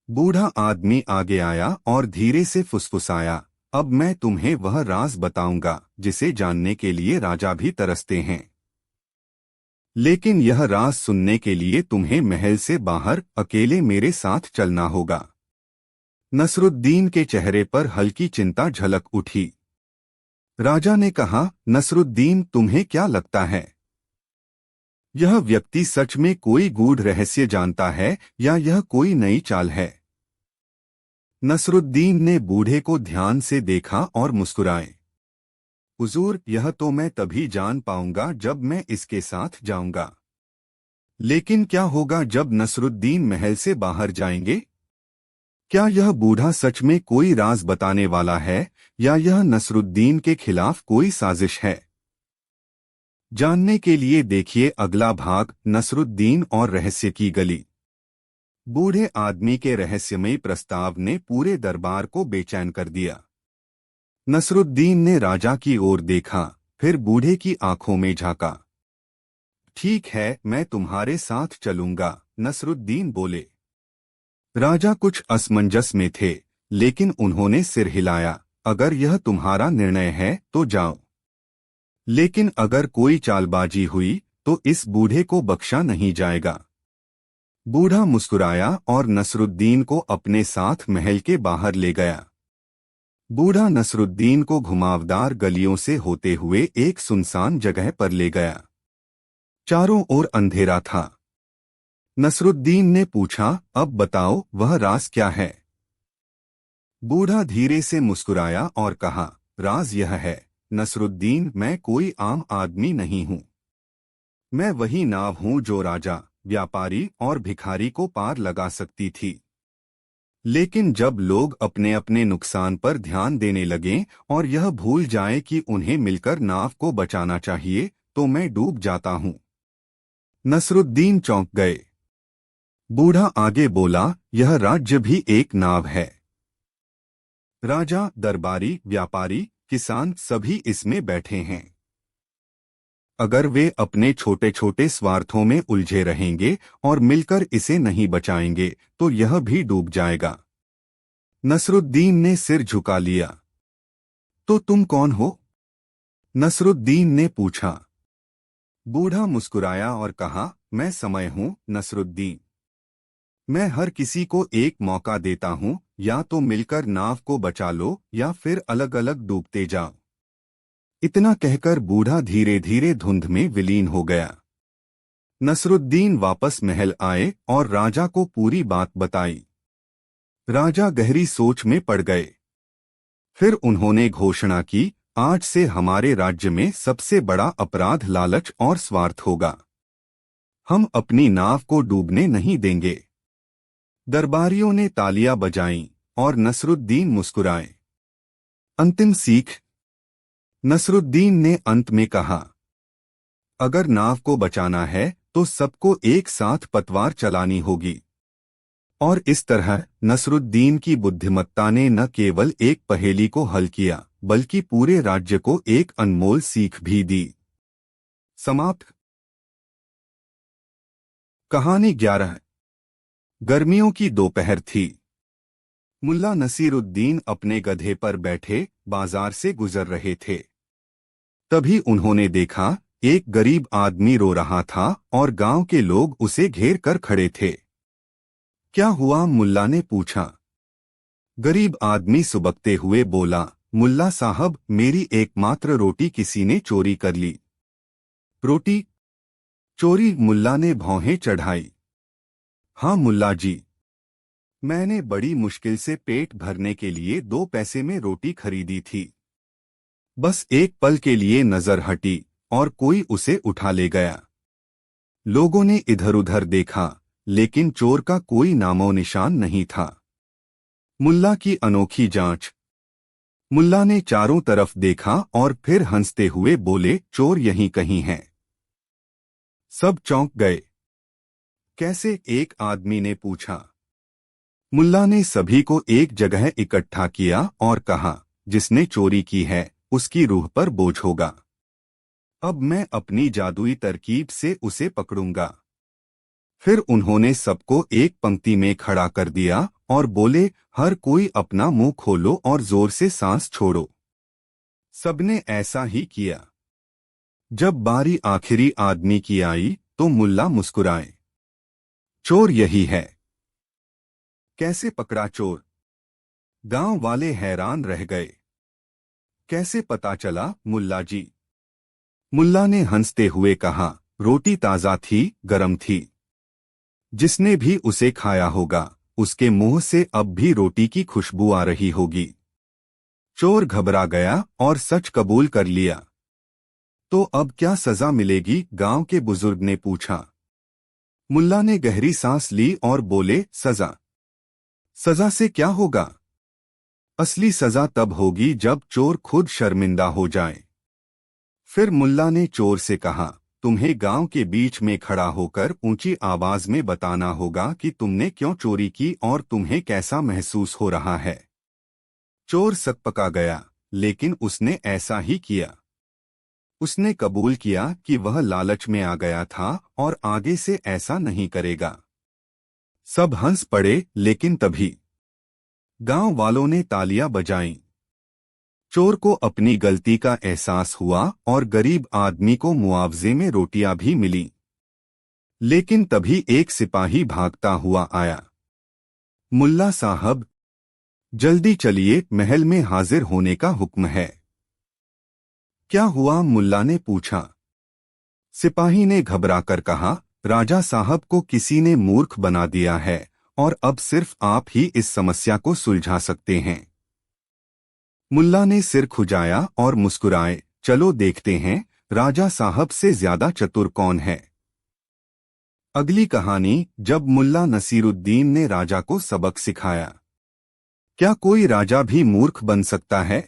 बूढ़ा आदमी आगे आया और धीरे से फुसफुसाया, अब मैं तुम्हें वह राज बताऊंगा जिसे जानने के लिए राजा भी तरसते हैं। लेकिन यह राज सुनने के लिए तुम्हें महल से बाहर अकेले मेरे साथ चलना होगा। नसरुद्दीन के चेहरे पर हल्की चिंता झलक उठी। राजा ने कहा, नसरुद्दीन, तुम्हें क्या लगता है, यह व्यक्ति सच में कोई गूढ़ रहस्य जानता है या यह कोई नई चाल है? नसरुद्दीन ने बूढ़े को ध्यान से देखा और मुस्कुराए। हुजूर, यह तो मैं तभी जान पाऊंगा जब मैं इसके साथ जाऊंगा। लेकिन क्या होगा जब नसरुद्दीन महल से बाहर जाएंगे? क्या यह बूढ़ा सच में कोई राज बताने वाला है या यह नसरुद्दीन के खिलाफ कोई साजिश है? जानने के लिए देखिए अगला भाग, नसरुद्दीन और रहस्य की गली। बूढ़े आदमी के रहस्यमयी प्रस्ताव ने पूरे दरबार को बेचैन कर दिया। नसरुद्दीन ने राजा की ओर देखा, फिर बूढ़े की आंखों में झांका। ठीक है, मैं तुम्हारे साथ चलूंगा, नसरुद्दीन बोले। राजा कुछ असमंजस में थे, लेकिन उन्होंने सिर हिलाया। अगर यह तुम्हारा निर्णय है तो जाओ, लेकिन अगर कोई चालबाजी हुई तो इस बूढ़े को बख्शा नहीं जाएगा। बूढ़ा मुस्कुराया और नसरुद्दीन को अपने साथ महल के बाहर ले गया। बूढ़ा नसरुद्दीन को घुमावदार गलियों से होते हुए एक सुनसान जगह पर ले गया। चारों ओर अंधेरा था। नसरुद्दीन ने पूछा, अब बताओ, वह राज क्या है? बूढ़ा धीरे से मुस्कुराया और कहा, राज यह है नसरुद्दीन, मैं कोई आम आदमी नहीं हूँ। मैं वही नाव हूँ जो राजा, व्यापारी और भिखारी को पार लगा सकती थी। लेकिन जब लोग अपने अपने नुकसान पर ध्यान देने लगें और यह भूल जाएं कि उन्हें मिलकर नाव को बचाना चाहिए, तो मैं डूब जाता हूँ। नसरुद्दीन चौंक गए। बूढ़ा आगे बोला, यह राज्य भी एक नाव है। राजा, दरबारी, व्यापारी, किसान सभी इसमें बैठे हैं। अगर वे अपने छोटे छोटे स्वार्थों में उलझे रहेंगे और मिलकर इसे नहीं बचाएंगे तो यह भी डूब जाएगा। नसरुद्दीन ने सिर झुका लिया। तो तुम कौन हो? नसरुद्दीन ने पूछा। बूढ़ा मुस्कुराया और कहा, मैं समय हूं नसरुद्दीन। मैं हर किसी को एक मौका देता हूं, या तो मिलकर नाव को बचा लो या फिर अलग अलग डूबते जाओ। इतना कहकर बूढ़ा धीरे धीरे धुंध में विलीन हो गया। नसरुद्दीन वापस महल आए और राजा को पूरी बात बताई। राजा गहरी सोच में पड़ गए। फिर उन्होंने घोषणा की, आज से हमारे राज्य में सबसे बड़ा अपराध लालच और स्वार्थ होगा। हम अपनी नाव को डूबने नहीं देंगे। दरबारियों ने तालियां बजाईं और नसरुद्दीन मुस्कुराए। अंतिम सीख। नसरुद्दीन ने अंत में कहा, अगर नाव को बचाना है तो सबको एक साथ पतवार चलानी होगी। और इस तरह नसरुद्दीन की बुद्धिमत्ता ने न केवल एक पहेली को हल किया, बल्कि पूरे राज्य को एक अनमोल सीख भी दी। समाप्त। कहानी 11। गर्मियों की दोपहर थी। मुल्ला नसीरुद्दीन अपने गधे पर बैठे बाजार से गुजर रहे थे। तभी उन्होंने देखा, एक गरीब आदमी रो रहा था और गांव के लोग उसे घेर कर खड़े थे। क्या हुआ? मुल्ला ने पूछा। गरीब आदमी सुबकते हुए बोला, मुल्ला साहब, मेरी एकमात्र रोटी किसी ने चोरी कर ली। रोटी चोरी? मुल्ला ने भौहें चढ़ाई। हाँ मुल्ला जी, मैंने बड़ी मुश्किल से पेट भरने के लिए 2 पैसे में रोटी खरीदी थी। बस एक पल के लिए नजर हटी और कोई उसे उठा ले गया। लोगों ने इधर उधर देखा, लेकिन चोर का कोई नामो निशान नहीं था। मुल्ला की अनोखी जांच। मुल्ला ने चारों तरफ देखा और फिर हंसते हुए बोले, चोर यहीं कहीं है। सब चौंक गए। कैसे? एक आदमी ने पूछा। मुल्ला ने सभी को एक जगह इकट्ठा किया और कहा, जिसने चोरी की है उसकी रूह पर बोझ होगा। अब मैं अपनी जादुई तरकीब से उसे पकड़ूंगा। फिर उन्होंने सबको एक पंक्ति में खड़ा कर दिया और बोले, हर कोई अपना मुंह खोलो और जोर से सांस छोड़ो। सबने ऐसा ही किया। जब बारी आखिरी आदमी की आई तो मुल्ला मुस्कुराए। चोर यही है। कैसे पकड़ा चोर? गांव वाले हैरान रह गए। कैसे पता चला मुल्ला जी? मुल्ला ने हंसते हुए कहा, रोटी ताजा थी, गरम थी। जिसने भी उसे खाया होगा उसके मुंह से अब भी रोटी की खुशबू आ रही होगी। चोर घबरा गया और सच कबूल कर लिया। तो अब क्या सजा मिलेगी? गांव के बुजुर्ग ने पूछा। मुल्ला ने गहरी सांस ली और बोले, सजा? सजा से क्या होगा? असली सजा तब होगी जब चोर खुद शर्मिंदा हो जाए। फिर मुल्ला ने चोर से कहा, तुम्हें गांव के बीच में खड़ा होकर ऊंची आवाज में बताना होगा कि तुमने क्यों चोरी की और तुम्हें कैसा महसूस हो रहा है। चोर सकपका गया, लेकिन उसने ऐसा ही किया। उसने कबूल किया कि वह लालच में आ गया था और आगे से ऐसा नहीं करेगा। सब हंस पड़े, लेकिन तभी गांव वालों ने तालियां बजाईं। चोर को अपनी गलती का एहसास हुआ और गरीब आदमी को मुआवजे में रोटियां भी मिली। लेकिन तभी एक सिपाही भागता हुआ आया। मुल्ला साहब, जल्दी चलिए, महल में हाजिर होने का हुक्म है। क्या हुआ? मुल्ला ने पूछा। सिपाही ने घबराकर कहा, राजा साहब को किसी ने मूर्ख बना दिया है और अब सिर्फ आप ही इस समस्या को सुलझा सकते हैं। मुल्ला ने सिर खुजाया और मुस्कुराए, चलो देखते हैं राजा साहब से ज्यादा चतुर कौन है। अगली कहानी, जब मुल्ला नसीरुद्दीन ने राजा को सबक सिखाया। क्या कोई राजा भी मूर्ख बन सकता है?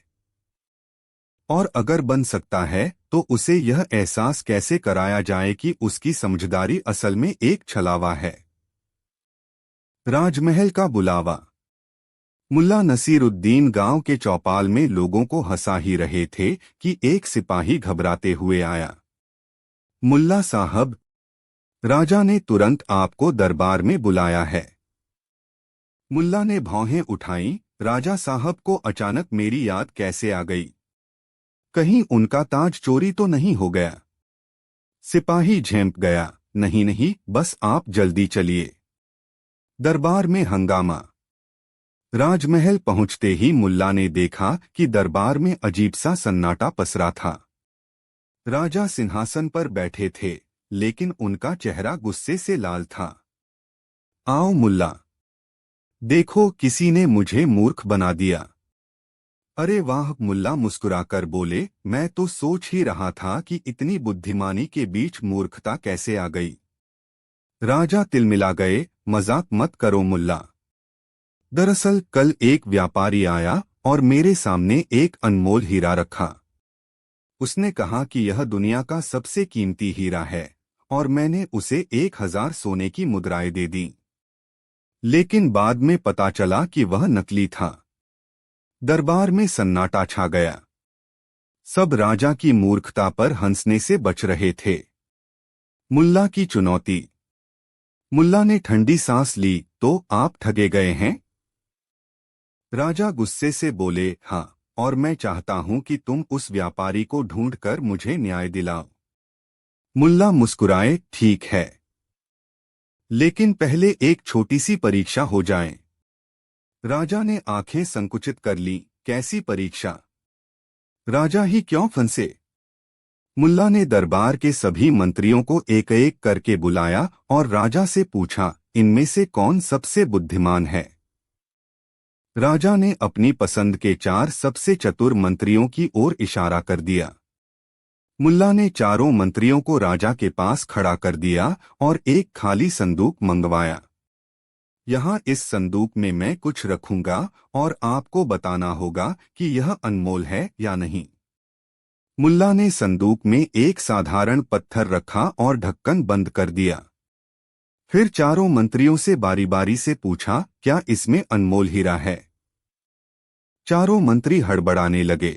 और अगर बन सकता है तो उसे यह एहसास कैसे कराया जाए कि उसकी समझदारी असल में एक छलावा है। राजमहल का बुलावा। मुल्ला नसीरुद्दीन गांव के चौपाल में लोगों को हंसा ही रहे थे कि एक सिपाही घबराते हुए आया। मुल्ला साहब, राजा ने तुरंत आपको दरबार में बुलाया है। मुल्ला ने भौहें उठाईं, राजा साहब को अचानक मेरी याद कैसे आ गई? कहीं उनका ताज चोरी तो नहीं हो गया? सिपाही झेंप गया, नहीं नहीं, बस आप जल्दी चलिए। दरबार में हंगामा। राजमहल पहुंचते ही मुल्ला ने देखा कि दरबार में अजीब सा सन्नाटा पसरा था। राजा सिंहासन पर बैठे थे, लेकिन उनका चेहरा गुस्से से लाल था। आओ मुल्ला, देखो किसी ने मुझे मूर्ख बना दिया। अरे वाह, मुल्ला मुस्कुराकर बोले, मैं तो सोच ही रहा था कि इतनी बुद्धिमानी के बीच मूर्खता कैसे आ गई। राजा तिलमिला गए, मजाक मत करो मुल्ला। दरअसल कल एक व्यापारी आया और मेरे सामने एक अनमोल हीरा रखा। उसने कहा कि यह दुनिया का सबसे कीमती हीरा है और मैंने उसे 1000 सोने की मुद्राएं दे दी। लेकिन बाद में पता चला कि वह नकली था। दरबार में सन्नाटा छा गया। सब राजा की मूर्खता पर हंसने से बच रहे थे। मुल्ला की चुनौती। मुल्ला ने ठंडी सांस ली, तो आप ठगे गए हैं? राजा गुस्से से बोले, हाँ, और मैं चाहता हूं कि तुम उस व्यापारी को ढूंढकर मुझे न्याय दिलाओ। मुल्ला मुस्कुराए, ठीक है, लेकिन पहले एक छोटी सी परीक्षा हो जाए। राजा ने आंखें संकुचित कर ली, कैसी परीक्षा? राजा ही क्यों फंसे? मुल्ला ने दरबार के सभी मंत्रियों को एक एक करके बुलाया और राजा से पूछा, इनमें से कौन सबसे बुद्धिमान है? राजा ने अपनी पसंद के 4 सबसे चतुर मंत्रियों की ओर इशारा कर दिया। मुल्ला ने चारों मंत्रियों को राजा के पास खड़ा कर दिया और एक खाली संदूक मंगवाया। यहाँ इस संदूक में मैं कुछ रखूंगा और आपको बताना होगा कि यह अनमोल है या नहीं। मुल्ला ने संदूक में एक साधारण पत्थर रखा और ढक्कन बंद कर दिया। फिर चारों मंत्रियों से बारी बारी से पूछा, क्या इसमें अनमोल हीरा है? चारों मंत्री हड़बड़ाने लगे।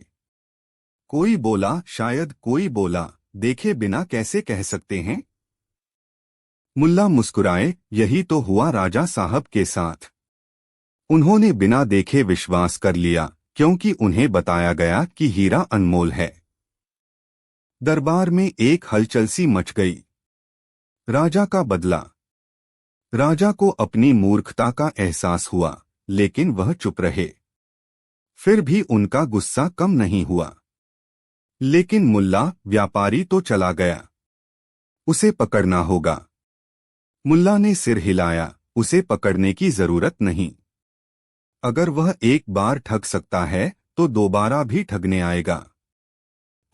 कोई बोला शायद, कोई बोला देखे बिना कैसे कह सकते हैं। मुल्ला मुस्कुराए, यही तो हुआ राजा साहब के साथ। उन्होंने बिना देखे विश्वास कर लिया क्योंकि उन्हें बताया गया कि हीरा अनमोल है। दरबार में एक हलचल सी मच गई। राजा का बदला। राजा को अपनी मूर्खता का एहसास हुआ, लेकिन वह चुप रहे। फिर भी उनका गुस्सा कम नहीं हुआ। लेकिन मुल्ला व्यापारी तो चला गया, उसे पकड़ना होगा। मुल्ला ने सिर हिलाया, उसे पकड़ने की जरूरत नहीं। अगर वह एक बार ठग सकता है तो दोबारा भी ठगने आएगा,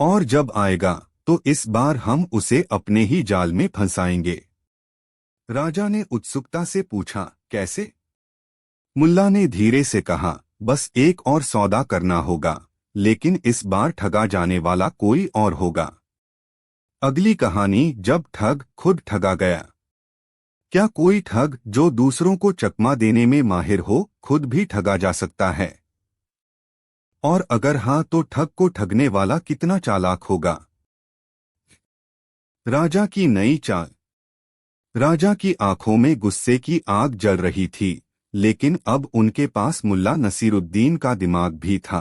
और जब आएगा तो इस बार हम उसे अपने ही जाल में फंसाएंगे। राजा ने उत्सुकता से पूछा, कैसे? मुल्ला ने धीरे से कहा, बस एक और सौदा करना होगा, लेकिन इस बार ठगा जाने वाला कोई और होगा। अगली कहानी, जब ठग खुद ठगा गया। क्या कोई ठग जो दूसरों को चकमा देने में माहिर हो खुद भी ठगा जा सकता है? और अगर हाँ तो ठग को ठगने वाला कितना चालाक होगा? राजा की नई चाल। राजा की आंखों में गुस्से की आग जल रही थी, लेकिन अब उनके पास मुल्ला नसीरुद्दीन का दिमाग भी था।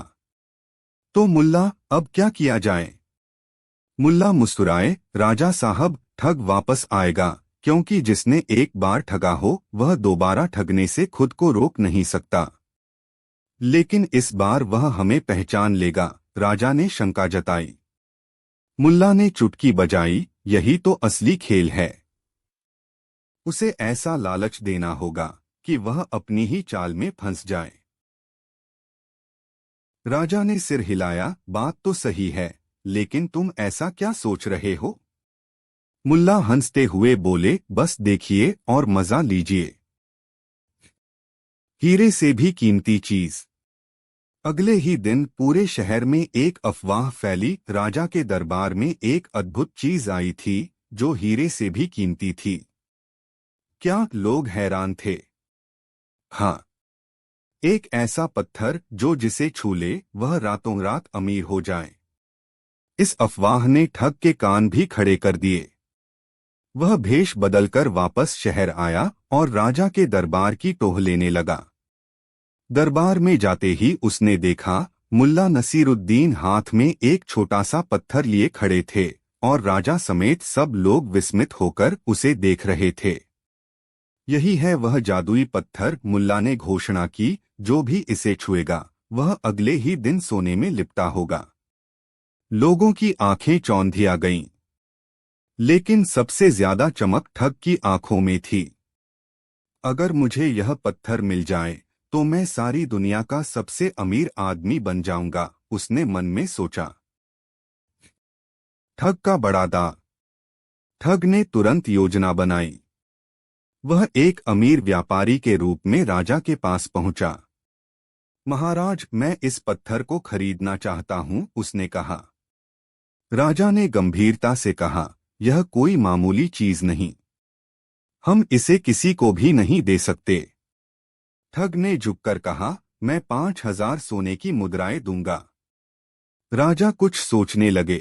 तो मुल्ला, अब क्या किया जाए? मुल्ला मुस्कुराए, राजा साहब, ठग वापस आएगा, क्योंकि जिसने एक बार ठगा हो वह दोबारा ठगने से खुद को रोक नहीं सकता। लेकिन इस बार वह हमें पहचान लेगा, राजा ने शंका जताई। मुल्ला ने चुटकी बजाई, यही तो असली खेल है। उसे ऐसा लालच देना होगा कि वह अपनी ही चाल में फंस जाए। राजा ने सिर हिलाया, बात तो सही है, लेकिन तुम ऐसा क्या सोच रहे हो? मुल्ला हंसते हुए बोले, बस देखिए और मजा लीजिए। हीरे से भी कीमती चीज। अगले ही दिन पूरे शहर में एक अफवाह फैली, राजा के दरबार में एक अद्भुत चीज आई थी जो हीरे से भी कीमती थी। क्या लोग हैरान थे? हाँ, एक ऐसा पत्थर जो जिसे छू ले वह रातों रात अमीर हो जाए। इस अफवाह ने ठग के कान भी खड़े कर दिए। वह भेष बदलकर वापस शहर आया और राजा के दरबार की टोह लेने लगा। दरबार में जाते ही उसने देखा, मुल्ला नसीरुद्दीन हाथ में एक छोटा सा पत्थर लिए खड़े थे और राजा समेत सब लोग विस्मित होकर उसे देख रहे थे। यही है वह जादुई पत्थर, मुल्ला ने घोषणा की, जो भी इसे छुएगा वह अगले ही दिन सोने में लिपटा होगा। लोगों की आंखें चौंधिया गईं। लेकिन सबसे ज्यादा चमक ठग की आंखों में थी। अगर मुझे यह पत्थर मिल जाए तो मैं सारी दुनिया का सबसे अमीर आदमी बन जाऊंगा, उसने मन में सोचा। ठग का बड़ा दांव। ठग ने तुरंत योजना बनाई। वह एक अमीर व्यापारी के रूप में राजा के पास पहुंचा। महाराज, मैं इस पत्थर को खरीदना चाहता हूं, उसने कहा। राजा ने गंभीरता से कहा, यह कोई मामूली चीज नहीं। हम इसे किसी को भी नहीं दे सकते। ठग ने झुककर कहा, मैं 5,000 सोने की मुद्राएं दूंगा। राजा कुछ सोचने लगे।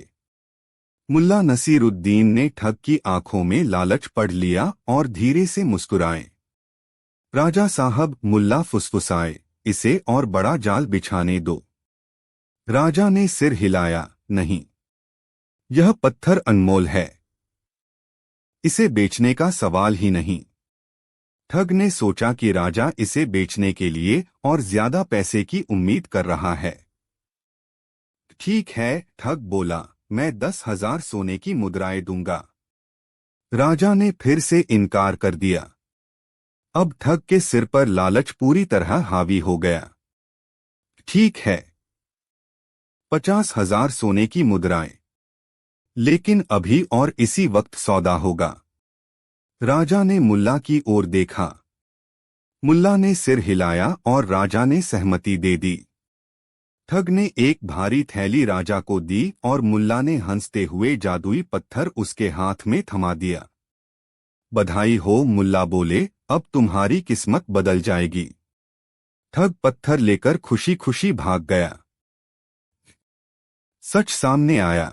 मुल्ला नसीरुद्दीन ने ठग की आंखों में लालच पढ़ लिया और धीरे से मुस्कुराए। राजा साहब, मुल्ला फुसफुसाए, इसे और बड़ा जाल बिछाने दो। राजा ने सिर हिलाया, नहीं, यह पत्थर अनमोल है, इसे बेचने का सवाल ही नहीं। ठग ने सोचा कि राजा इसे बेचने के लिए और ज्यादा पैसे की उम्मीद कर रहा है। ठीक है, ठग बोला, मैं 10,000 सोने की मुद्राएं दूंगा। राजा ने फिर से इनकार कर दिया। अब ठग के सिर पर लालच पूरी तरह हावी हो गया। ठीक है, 50,000 सोने की मुद्राएं, लेकिन अभी और इसी वक्त सौदा होगा। राजा ने मुल्ला की ओर देखा। मुल्ला ने सिर हिलाया और राजा ने सहमति दे दी। ठग ने एक भारी थैली राजा को दी और मुल्ला ने हंसते हुए जादुई पत्थर उसके हाथ में थमा दिया। बधाई हो, मुल्ला बोले, अब तुम्हारी किस्मत बदल जाएगी। ठग पत्थर लेकर खुशी खुशी भाग गया। सच सामने आया।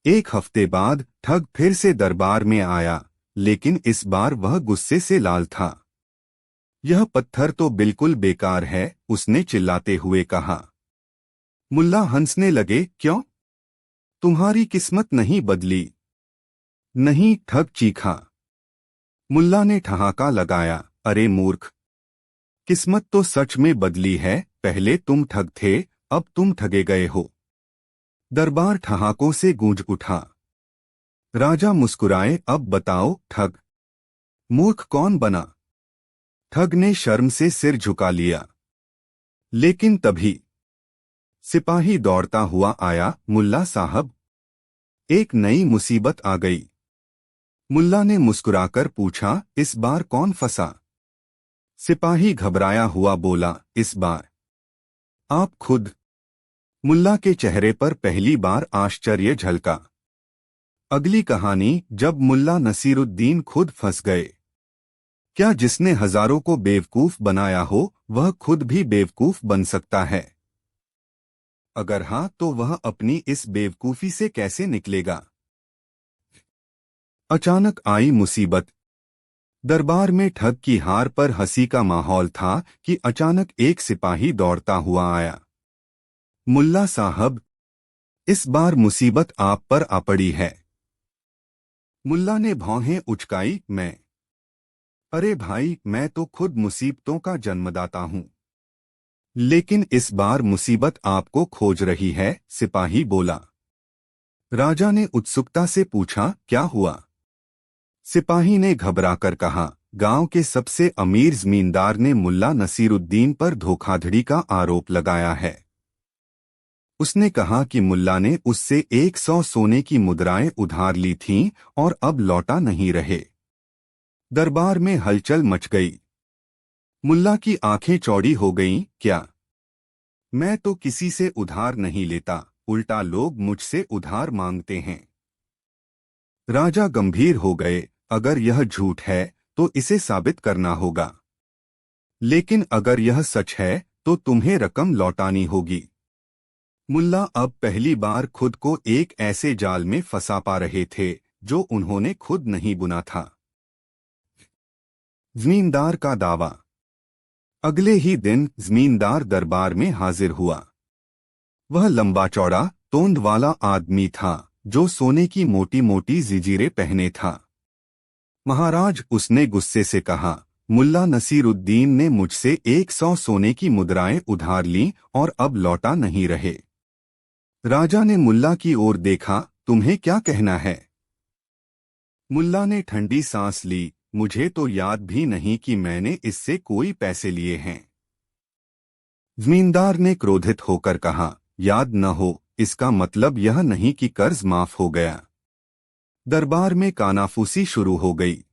एक हफ्ते बाद ठग फिर से दरबार में आया, लेकिन इस बार वह गुस्से से लाल था। यह पत्थर तो बिल्कुल बेकार है, उसने चिल्लाते हुए कहा। मुल्ला हंसने लगे, क्यों? तुम्हारी किस्मत नहीं बदली? नहीं, ठग चीखा। मुल्ला ने ठहाका लगाया, अरे मूर्ख, किस्मत तो सच में बदली है, पहले तुम ठग थे, अब तुम ठगे गए हो। दरबार ठहाकों से गूंज उठा। राजा मुस्कुराए, अब बताओ ठग मूर्ख कौन बना। ठग ने शर्म से सिर झुका लिया। लेकिन तभी सिपाही दौड़ता हुआ आया, मुल्ला साहब, एक नई मुसीबत आ गई। मुल्ला ने मुस्कुराकर पूछा, इस बार कौन फंसा। सिपाही घबराया हुआ बोला, इस बार आप खुद। मुल्ला के चेहरे पर पहली बार आश्चर्य झलका। अगली कहानी, जब मुल्ला नसीरुद्दीन खुद फंस गए। क्या जिसने हजारों को बेवकूफ बनाया हो वह खुद भी बेवकूफ बन सकता है? अगर हाँ तो वह अपनी इस बेवकूफी से कैसे निकलेगा? अचानक आई मुसीबत। दरबार में ठग की हार पर हंसी का माहौल था कि अचानक एक सिपाही दौड़ता हुआ आया। मुल्ला साहब, इस बार मुसीबत आप पर आ पड़ी है। मुल्ला ने भौहें उचकाई, मैं? अरे भाई, मैं तो खुद मुसीबतों का जन्मदाता हूं। लेकिन इस बार मुसीबत आपको खोज रही है, सिपाही बोला। राजा ने उत्सुकता से पूछा, क्या हुआ? सिपाही ने घबराकर कहा, गांव के सबसे अमीर जमींदार ने मुल्ला नसीरुद्दीन पर धोखाधड़ी का आरोप लगाया है। उसने कहा कि मुल्ला ने उससे 100 सोने की मुद्राएं उधार ली थीं और अब लौटा नहीं रहे। दरबार में हलचल मच गई। मुल्ला की आंखें चौड़ी हो गईं, क्या? मैं तो किसी से उधार नहीं लेता, उल्टा लोग मुझसे उधार मांगते हैं। राजा गंभीर हो गए, अगर यह झूठ है तो इसे साबित करना होगा। लेकिन अगर यह सच है तो तुम्हें रकम लौटानी होगी। मुल्ला अब पहली बार खुद को एक ऐसे जाल में फंसा पा रहे थे जो उन्होंने खुद नहीं बुना था। जमींदार का दावा। अगले ही दिन जमींदार दरबार में हाजिर हुआ। वह लंबा चौड़ा तोंद वाला आदमी था जो सोने की मोटी मोटी जंजीरें पहने था। महाराज, उसने गुस्से से कहा, मुल्ला नसीरुद्दीन ने मुझसे 100 सोने की मुद्राएं उधार लीं और अब लौटा नहीं रहे। राजा ने मुल्ला की ओर देखा, तुम्हें क्या कहना है? मुल्ला ने ठंडी सांस ली, मुझे तो याद भी नहीं कि मैंने इससे कोई पैसे लिए हैं। जमींदार ने क्रोधित होकर कहा, याद न हो इसका मतलब यह नहीं कि कर्ज माफ हो गया। दरबार में कानाफूसी शुरू हो गई।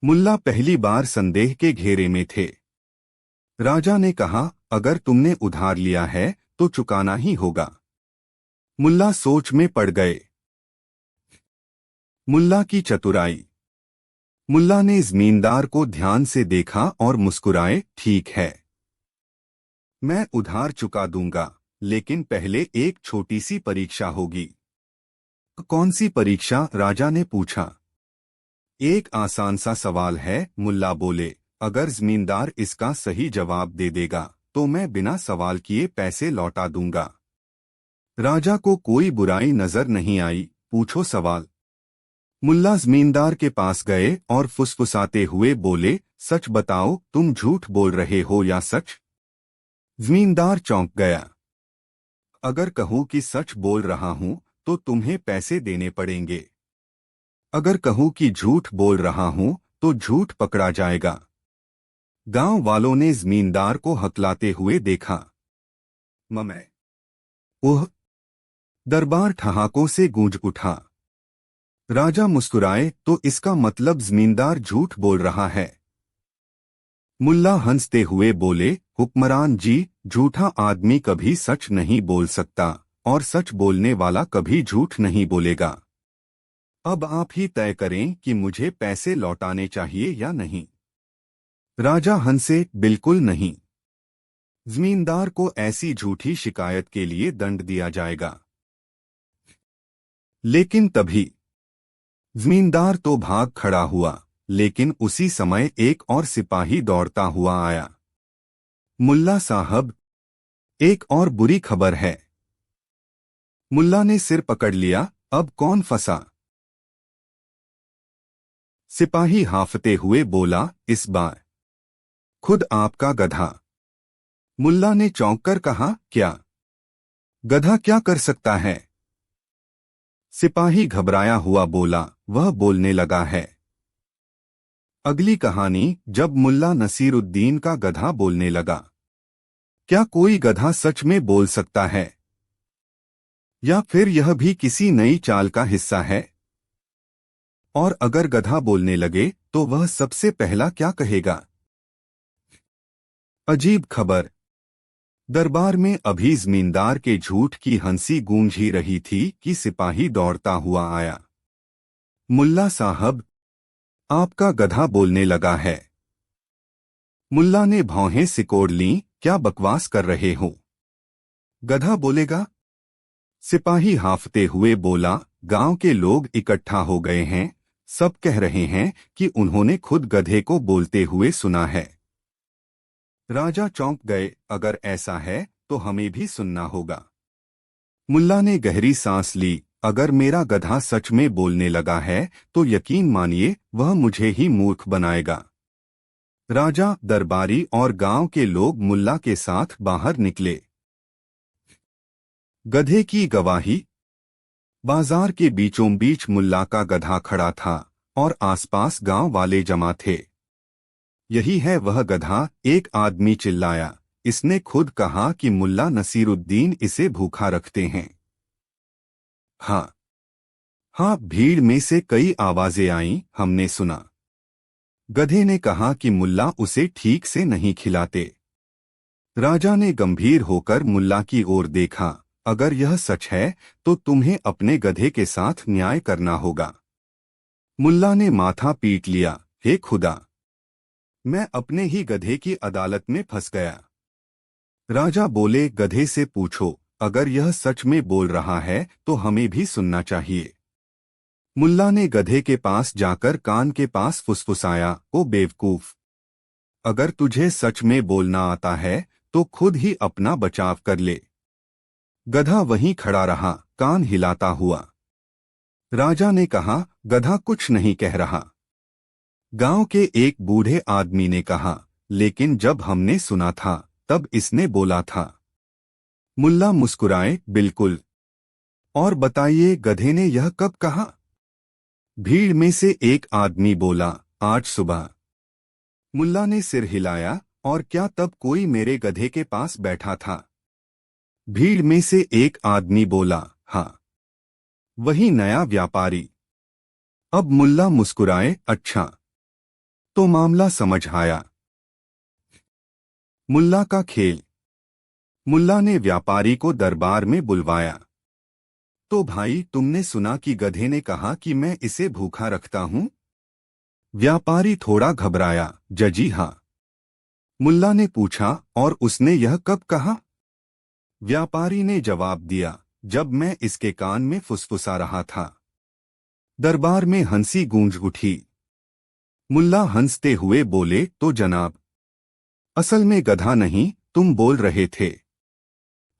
मुल्ला पहली बार संदेह के घेरे में थे। राजा ने कहा, अगर तुमने उधार लिया है तो चुकाना ही होगा। मुल्ला सोच में पड़ गए। मुल्ला की चतुराई। मुल्ला ने जमींदार को ध्यान से देखा और मुस्कुराए, ठीक है, मैं उधार चुका दूंगा, लेकिन पहले एक छोटी सी परीक्षा होगी। कौन सी परीक्षा? राजा ने पूछा। एक आसान सा सवाल है, मुल्ला बोले, अगर जमींदार इसका सही जवाब दे देगा तो मैं बिना सवाल किए पैसे लौटा दूंगा। राजा को कोई बुराई नजर नहीं आई, पूछो सवाल। मुल्ला जमींदार के पास गए और फुसफुसाते हुए बोले, सच बताओ, तुम झूठ बोल रहे हो या सच? जमींदार चौंक गया। अगर कहूं कि सच बोल रहा हूं तो तुम्हें पैसे देने पड़ेंगे। अगर कहूं कि झूठ बोल रहा हूं तो झूठ पकड़ा जाएगा। गांव वालों ने जमींदार को हकलाते हुए देखा। मैं ओह! दरबार ठहाकों से गूंज उठा। राजा मुस्कुराए, तो इसका मतलब जमींदार झूठ बोल रहा है। मुल्ला हंसते हुए बोले, हुक्मरान जी, झूठा आदमी कभी सच नहीं बोल सकता और सच बोलने वाला कभी झूठ नहीं बोलेगा। अब आप ही तय करें कि मुझे पैसे लौटाने चाहिए या नहीं। राजा हंसे, बिल्कुल नहीं। जमींदार को ऐसी झूठी शिकायत के लिए दंड दिया जाएगा। लेकिन तभी जमींदार तो भाग खड़ा हुआ, लेकिन उसी समय एक और सिपाही दौड़ता हुआ आया। मुल्ला साहब, एक और बुरी खबर है। मुल्ला ने सिर पकड़ लिया, अब कौन फंसा? सिपाही हांफते हुए बोला, इस बार खुद आपका गधा। मुल्ला ने चौंक कर कहा, क्या? गधा क्या कर सकता है? सिपाही घबराया हुआ बोला, वह बोलने लगा है। अगली कहानी, जब मुल्ला नसीरुद्दीन का गधा बोलने लगा। क्या कोई गधा सच में बोल सकता है? या फिर यह भी किसी नई चाल का हिस्सा है? और अगर गधा बोलने लगे तो वह सबसे पहला क्या कहेगा? अजीब खबर। दरबार में अभी जमींदार के झूठ की हंसी गूंज ही रही थी कि सिपाही दौड़ता हुआ आया। मुल्ला साहब, आपका गधा बोलने लगा है। मुल्ला ने भौहें सिकोड़ लीं, क्या बकवास कर रहे हो? गधा बोलेगा? सिपाही हांफते हुए बोला, गांव के लोग इकट्ठा हो गए हैं, सब कह रहे हैं कि उन्होंने खुद गधे को बोलते हुए सुना है। राजा चौंक गए, अगर ऐसा है तो हमें भी सुनना होगा। मुल्ला ने गहरी सांस ली, अगर मेरा गधा सच में बोलने लगा है तो यकीन मानिए वह मुझे ही मूर्ख बनाएगा। राजा, दरबारी और गांव के लोग मुल्ला के साथ बाहर निकले। गधे की गवाही। बाजार के बीचों बीच मुल्ला का गधा खड़ा था और आसपास गांव वाले जमा थे। यही है वह गधा, एक आदमी चिल्लाया। इसने खुद कहा कि मुल्ला नसीरुद्दीन इसे भूखा रखते हैं। हाँ हाँ, भीड़ में से कई आवाजें आईं, हमने सुना। गधे ने कहा कि मुल्ला उसे ठीक से नहीं खिलाते। राजा ने गंभीर होकर मुल्ला की ओर देखा, अगर यह सच है तो तुम्हें अपने गधे के साथ न्याय करना होगा। मुल्ला ने माथा पीट लिया, हे खुदा, मैं अपने ही गधे की अदालत में फंस गया। राजा बोले, गधे से पूछो, अगर यह सच में बोल रहा है तो हमें भी सुनना चाहिए। मुल्ला ने गधे के पास जाकर कान के पास फुसफुसाया, ओ बेवकूफ, अगर तुझे सच में बोलना आता है तो खुद ही अपना बचाव कर ले। गधा वहीं खड़ा रहा, कान हिलाता हुआ। राजा ने कहा, गधा कुछ नहीं कह रहा। गांव के एक बूढ़े आदमी ने कहा, लेकिन जब हमने सुना था तब इसने बोला था। मुल्ला मुस्कुराए, बिल्कुल। और बताइए, गधे ने यह कब कहा? भीड़ में से एक आदमी बोला, आज सुबह। मुल्ला ने सिर हिलाया, और क्या तब कोई मेरे गधे के पास बैठा था? भीड़ में से एक आदमी बोला, हाँ, वही नया व्यापारी। अब मुल्ला मुस्कुराए, अच्छा, तो मामला समझ आया। मुल्ला का खेल। मुल्ला ने व्यापारी को दरबार में बुलवाया। तो भाई, तुमने सुना कि गधे ने कहा कि मैं इसे भूखा रखता हूं? व्यापारी थोड़ा घबराया, जजी हाँ। मुल्ला ने पूछा, और उसने यह कब कहा? व्यापारी ने जवाब दिया, जब मैं इसके कान में फुसफुसा रहा था। दरबार में हंसी गूंज उठी। मुल्ला हंसते हुए बोले, तो जनाब, असल में गधा नहीं, तुम बोल रहे थे।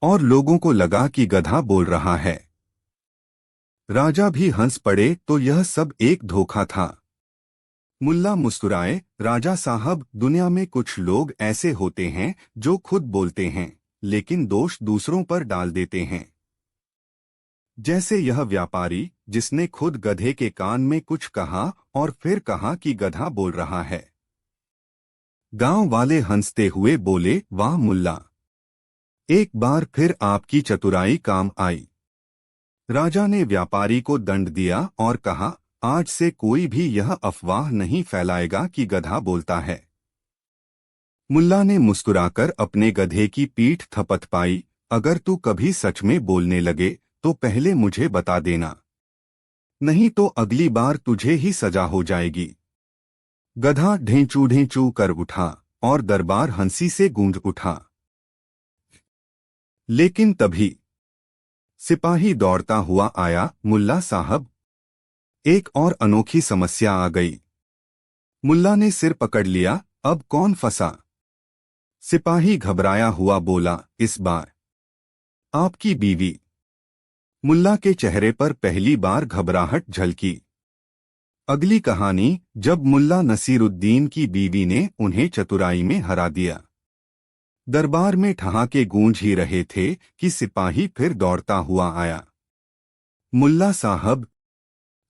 और लोगों को लगा कि गधा बोल रहा है। राजा भी हंस पड़े, तो यह सब एक धोखा था। मुल्ला मुस्कुराए, राजा साहब, दुनिया में कुछ लोग ऐसे होते हैं जो खुद बोलते हैं लेकिन दोष दूसरों पर डाल देते हैं। जैसे यह व्यापारी, जिसने खुद गधे के कान में कुछ कहा और फिर कहा कि गधा बोल रहा है। गांव वाले हंसते हुए बोले, वाह मुल्ला, एक बार फिर आपकी चतुराई काम आई। राजा ने व्यापारी को दंड दिया और कहा, आज से कोई भी यह अफवाह नहीं फैलाएगा कि गधा बोलता है। मुल्ला ने मुस्कुराकर अपने गधे की पीठ थपथपाई, अगर तू कभी सच में बोलने लगे तो पहले मुझे बता देना, नहीं तो अगली बार तुझे ही सजा हो जाएगी। गधा ढेंचू ढेंचू कर उठा और दरबार हंसी से गूंज उठा। लेकिन तभी सिपाही दौड़ता हुआ आया, मुल्ला साहब, एक और अनोखी समस्या आ गई। मुल्ला ने सिर पकड़ लिया, अब कौन फंसा? सिपाही घबराया हुआ बोला, इस बार आपकी बीवी। मुल्ला के चेहरे पर पहली बार घबराहट झलकी। अगली कहानी, जब मुल्ला नसीरुद्दीन की बीवी ने उन्हें चतुराई में हरा दिया। दरबार में ठहाके गूंज ही रहे थे कि सिपाही फिर दौड़ता हुआ आया। मुल्ला साहब,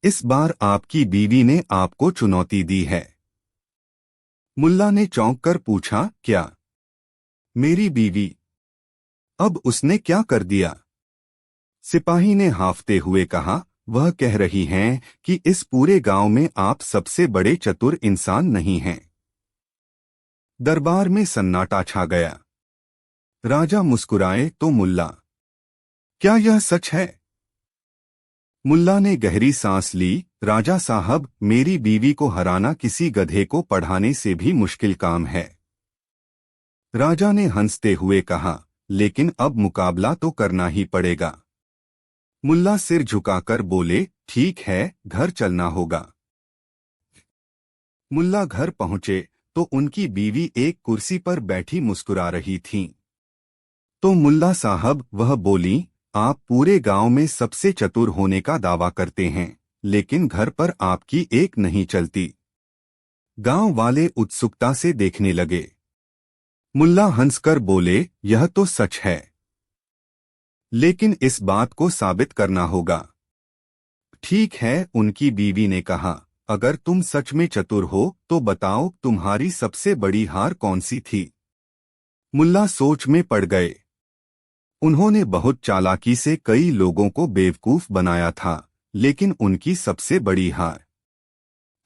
इस बार आपकी बीवी ने आपको चुनौती दी है। मुल्ला ने चौंक कर पूछा, क्या? मेरी बीवी? अब उसने क्या कर दिया? सिपाही ने हांफते हुए कहा, वह कह रही हैं कि इस पूरे गांव में आप सबसे बड़े चतुर इंसान नहीं हैं। दरबार में सन्नाटा छा गया। राजा मुस्कुराए तो मुल्ला, क्या यह सच है? मुल्ला ने गहरी सांस ली। राजा साहब, मेरी बीवी को हराना किसी गधे को पढ़ाने से भी मुश्किल काम है। राजा ने हंसते हुए कहा, लेकिन अब मुकाबला तो करना ही पड़ेगा। मुल्ला सिर झुकाकर बोले, ठीक है, घर चलना होगा। मुल्ला घर पहुंचे तो उनकी बीवी एक कुर्सी पर बैठी मुस्कुरा रही थीं। तो मुल्ला साहब, वह बोली, आप पूरे गांव में सबसे चतुर होने का दावा करते हैं, लेकिन घर पर आपकी एक नहीं चलती। गांव वाले उत्सुकता से देखने लगे। मुल्ला हंसकर बोले, यह तो सच है, लेकिन इस बात को साबित करना होगा। ठीक है, उनकी बीवी ने कहा, अगर तुम सच में चतुर हो तो बताओ तुम्हारी सबसे बड़ी हार कौन सी थी। मुल्ला सोच में पड़ गए। उन्होंने बहुत चालाकी से कई लोगों को बेवकूफ बनाया था, लेकिन उनकी सबसे बड़ी हार।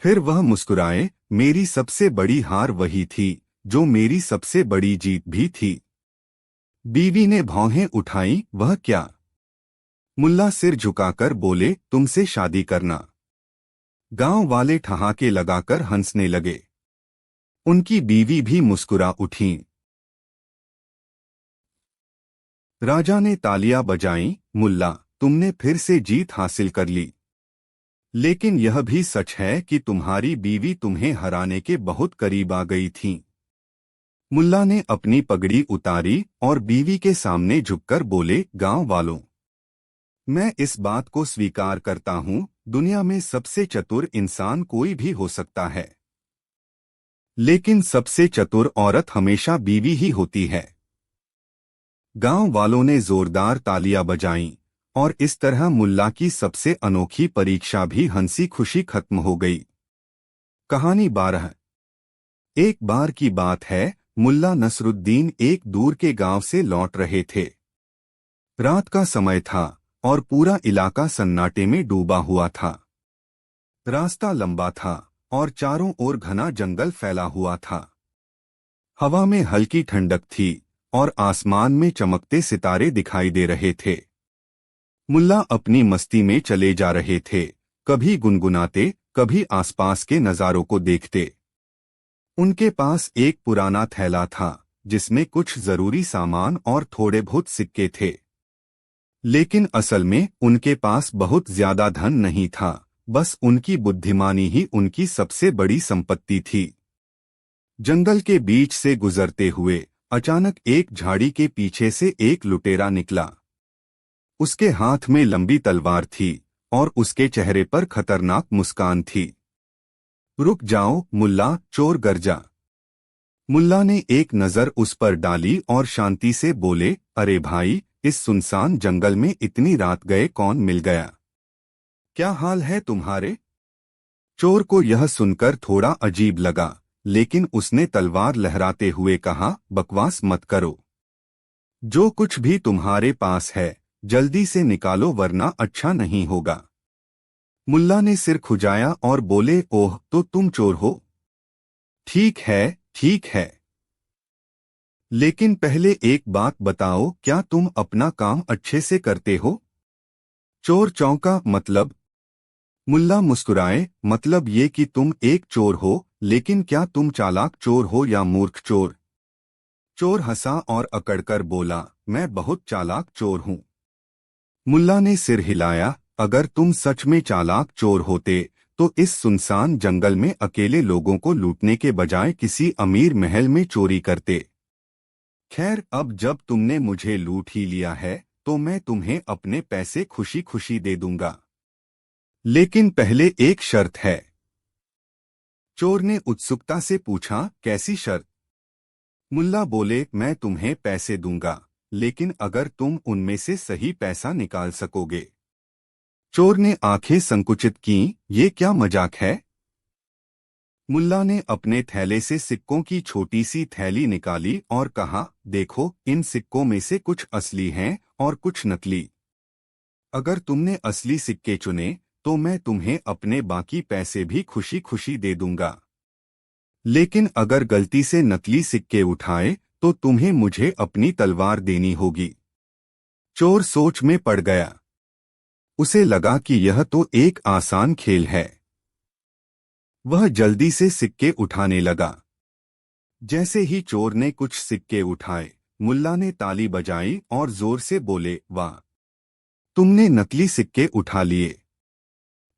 फिर वह मुस्कुराए, मेरी सबसे बड़ी हार वही थी जो मेरी सबसे बड़ी जीत भी थी। बीवी ने भौहें उठाई, वह क्या? मुल्ला सिर झुकाकर बोले, तुमसे शादी करना। गांव वाले ठहाके लगाकर हंसने लगे। उनकी बीवी भी मुस्कुरा उठीं। राजा ने तालियां बजाईं, मुल्ला, तुमने फिर से जीत हासिल कर ली। लेकिन यह भी सच है कि तुम्हारी बीवी तुम्हें हराने के बहुत करीब आ गई थी। मुल्ला ने अपनी पगड़ी उतारी और बीवी के सामने झुककर बोले, गांव वालों, मैं इस बात को स्वीकार करता हूं, दुनिया में सबसे चतुर इंसान कोई भी हो सकता है, लेकिन सबसे चतुर औरत हमेशा बीवी ही होती है। गांव वालों ने जोरदार तालियां बजाईं और इस तरह मुल्ला की सबसे अनोखी परीक्षा भी हंसी खुशी खत्म हो गई। कहानी 12। एक बार की बात है, मुल्ला नसरुद्दीन एक दूर के गांव से लौट रहे थे। रात का समय था और पूरा इलाका सन्नाटे में डूबा हुआ था। रास्ता लंबा था और चारों ओर घना जंगल फैला हुआ था। हवा में हल्की ठंडक थी और आसमान में चमकते सितारे दिखाई दे रहे थे। मुल्ला अपनी मस्ती में चले जा रहे थे, कभी गुनगुनाते, कभी आसपास के नज़ारों को देखते। उनके पास एक पुराना थैला था जिसमें कुछ जरूरी सामान और थोड़े बहुत सिक्के थे। लेकिन असल में उनके पास बहुत ज्यादा धन नहीं था, बस उनकी बुद्धिमानी ही उनकी सबसे बड़ी संपत्ति थी। जंगल के बीच से गुजरते हुए अचानक एक झाड़ी के पीछे से एक लुटेरा निकला। उसके हाथ में लंबी तलवार थी और उसके चेहरे पर खतरनाक मुस्कान थी। रुक जाओ मुल्ला, चोर गरजा। मुल्ला ने एक नज़र उस पर डाली और शांति से बोले, अरे भाई, इस सुनसान जंगल में इतनी रात गए कौन मिल गया? क्या हाल है तुम्हारे? चोर को यह सुनकर थोड़ा अजीब लगा, लेकिन उसने तलवार लहराते हुए कहा, बकवास मत करो। जो कुछ भी तुम्हारे पास है जल्दी से निकालो वरना अच्छा नहीं होगा। मुल्ला ने सिर खुजाया और बोले, ओह, तो तुम चोर हो? ठीक है, ठीक है। लेकिन पहले एक बात बताओ, क्या तुम अपना काम अच्छे से करते हो? चोर चौंका, मतलब? मुल्ला मुस्कुराए, मतलब ये कि तुम एक चोर हो, लेकिन क्या तुम चालाक चोर हो या मूर्ख चोर? चोर हंसा और अकड़कर बोला, मैं बहुत चालाक चोर हूं। मुल्ला ने सिर हिलाया, अगर तुम सच में चालाक चोर होते तो इस सुनसान जंगल में अकेले लोगों को लूटने के बजाय किसी अमीर महल में चोरी करते। खैर, अब जब तुमने मुझे लूट ही लिया है तो मैं तुम्हें अपने पैसे खुशी खुशी दे दूंगा। लेकिन पहले एक शर्त है। चोर ने उत्सुकता से पूछा, कैसी शर्त? मुल्ला बोले, मैं तुम्हें पैसे दूंगा, लेकिन अगर तुम उनमें से सही पैसा निकाल सकोगे। चोर ने आंखें संकुचित की, ये क्या मजाक है? मुल्ला ने अपने थैले से सिक्कों की छोटी सी थैली निकाली और कहा, देखो, इन सिक्कों में से कुछ असली हैं और कुछ नकली। अगर तुमने असली सिक्के चुने तो मैं तुम्हें अपने बाकी पैसे भी खुशी खुशी दे दूंगा, लेकिन अगर गलती से नकली सिक्के उठाए तो तुम्हें मुझे अपनी तलवार देनी होगी। चोर सोच में पड़ गया। उसे लगा कि यह तो एक आसान खेल है। वह जल्दी से सिक्के उठाने लगा। जैसे ही चोर ने कुछ सिक्के उठाए, मुल्ला ने ताली बजाई और जोर से बोले, वाह, तुमने नकली सिक्के उठा लिए।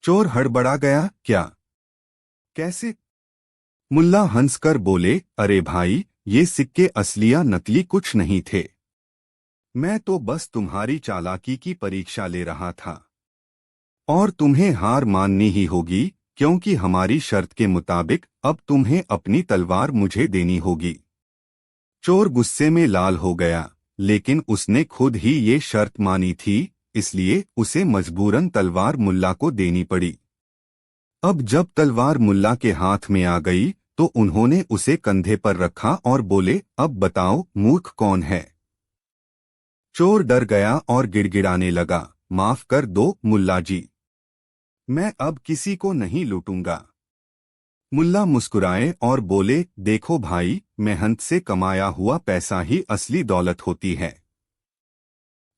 चोर हड़बड़ा गया, क्या? कैसे? मुल्ला हंसकर बोले, अरे भाई, ये सिक्के असली या नकली कुछ नहीं थे। मैं तो बस तुम्हारी चालाकी की परीक्षा ले रहा था। और तुम्हें हार माननी ही होगी, क्योंकि हमारी शर्त के मुताबिक अब तुम्हें अपनी तलवार मुझे देनी होगी। चोर गुस्से में लाल हो गया, लेकिन उसने खुद ही ये शर्त मानी थी, इसलिए उसे मजबूरन तलवार मुल्ला को देनी पड़ी। अब जब तलवार मुल्ला के हाथ में आ गई तो उन्होंने उसे कंधे पर रखा और बोले, अब बताओ, मूर्ख कौन है? चोर डर गया और गिड़गिड़ाने लगा, माफ कर दो मुल्ला जी, मैं अब किसी को नहीं लूटूंगा। मुल्ला मुस्कुराए और बोले, देखो भाई, मेहनत से कमाया हुआ पैसा ही असली दौलत होती है।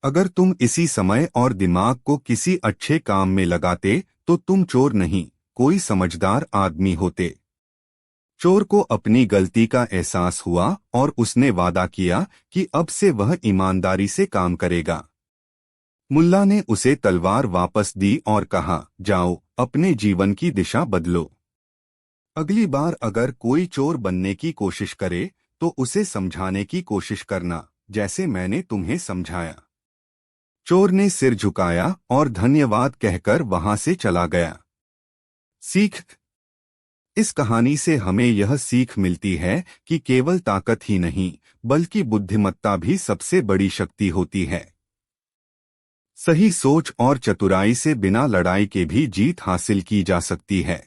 अगर तुम इसी समय और दिमाग को किसी अच्छे काम में लगाते तो तुम चोर नहीं, कोई समझदार आदमी होते। चोर को अपनी गलती का एहसास हुआ और उसने वादा किया कि अब से वह ईमानदारी से काम करेगा। मुल्ला ने उसे तलवार वापस दी और कहा, जाओ, अपने जीवन की दिशा बदलो। अगली बार अगर कोई चोर बनने की कोशिश करे तो उसे समझाने की कोशिश करना, जैसे मैंने तुम्हें समझाया। चोर ने सिर झुकाया और धन्यवाद कहकर वहां से चला गया। सीख: इस कहानी से हमें यह सीख मिलती है कि केवल ताकत ही नहीं, बल्कि बुद्धिमत्ता भी सबसे बड़ी शक्ति होती है। सही सोच और चतुराई से बिना लड़ाई के भी जीत हासिल की जा सकती है।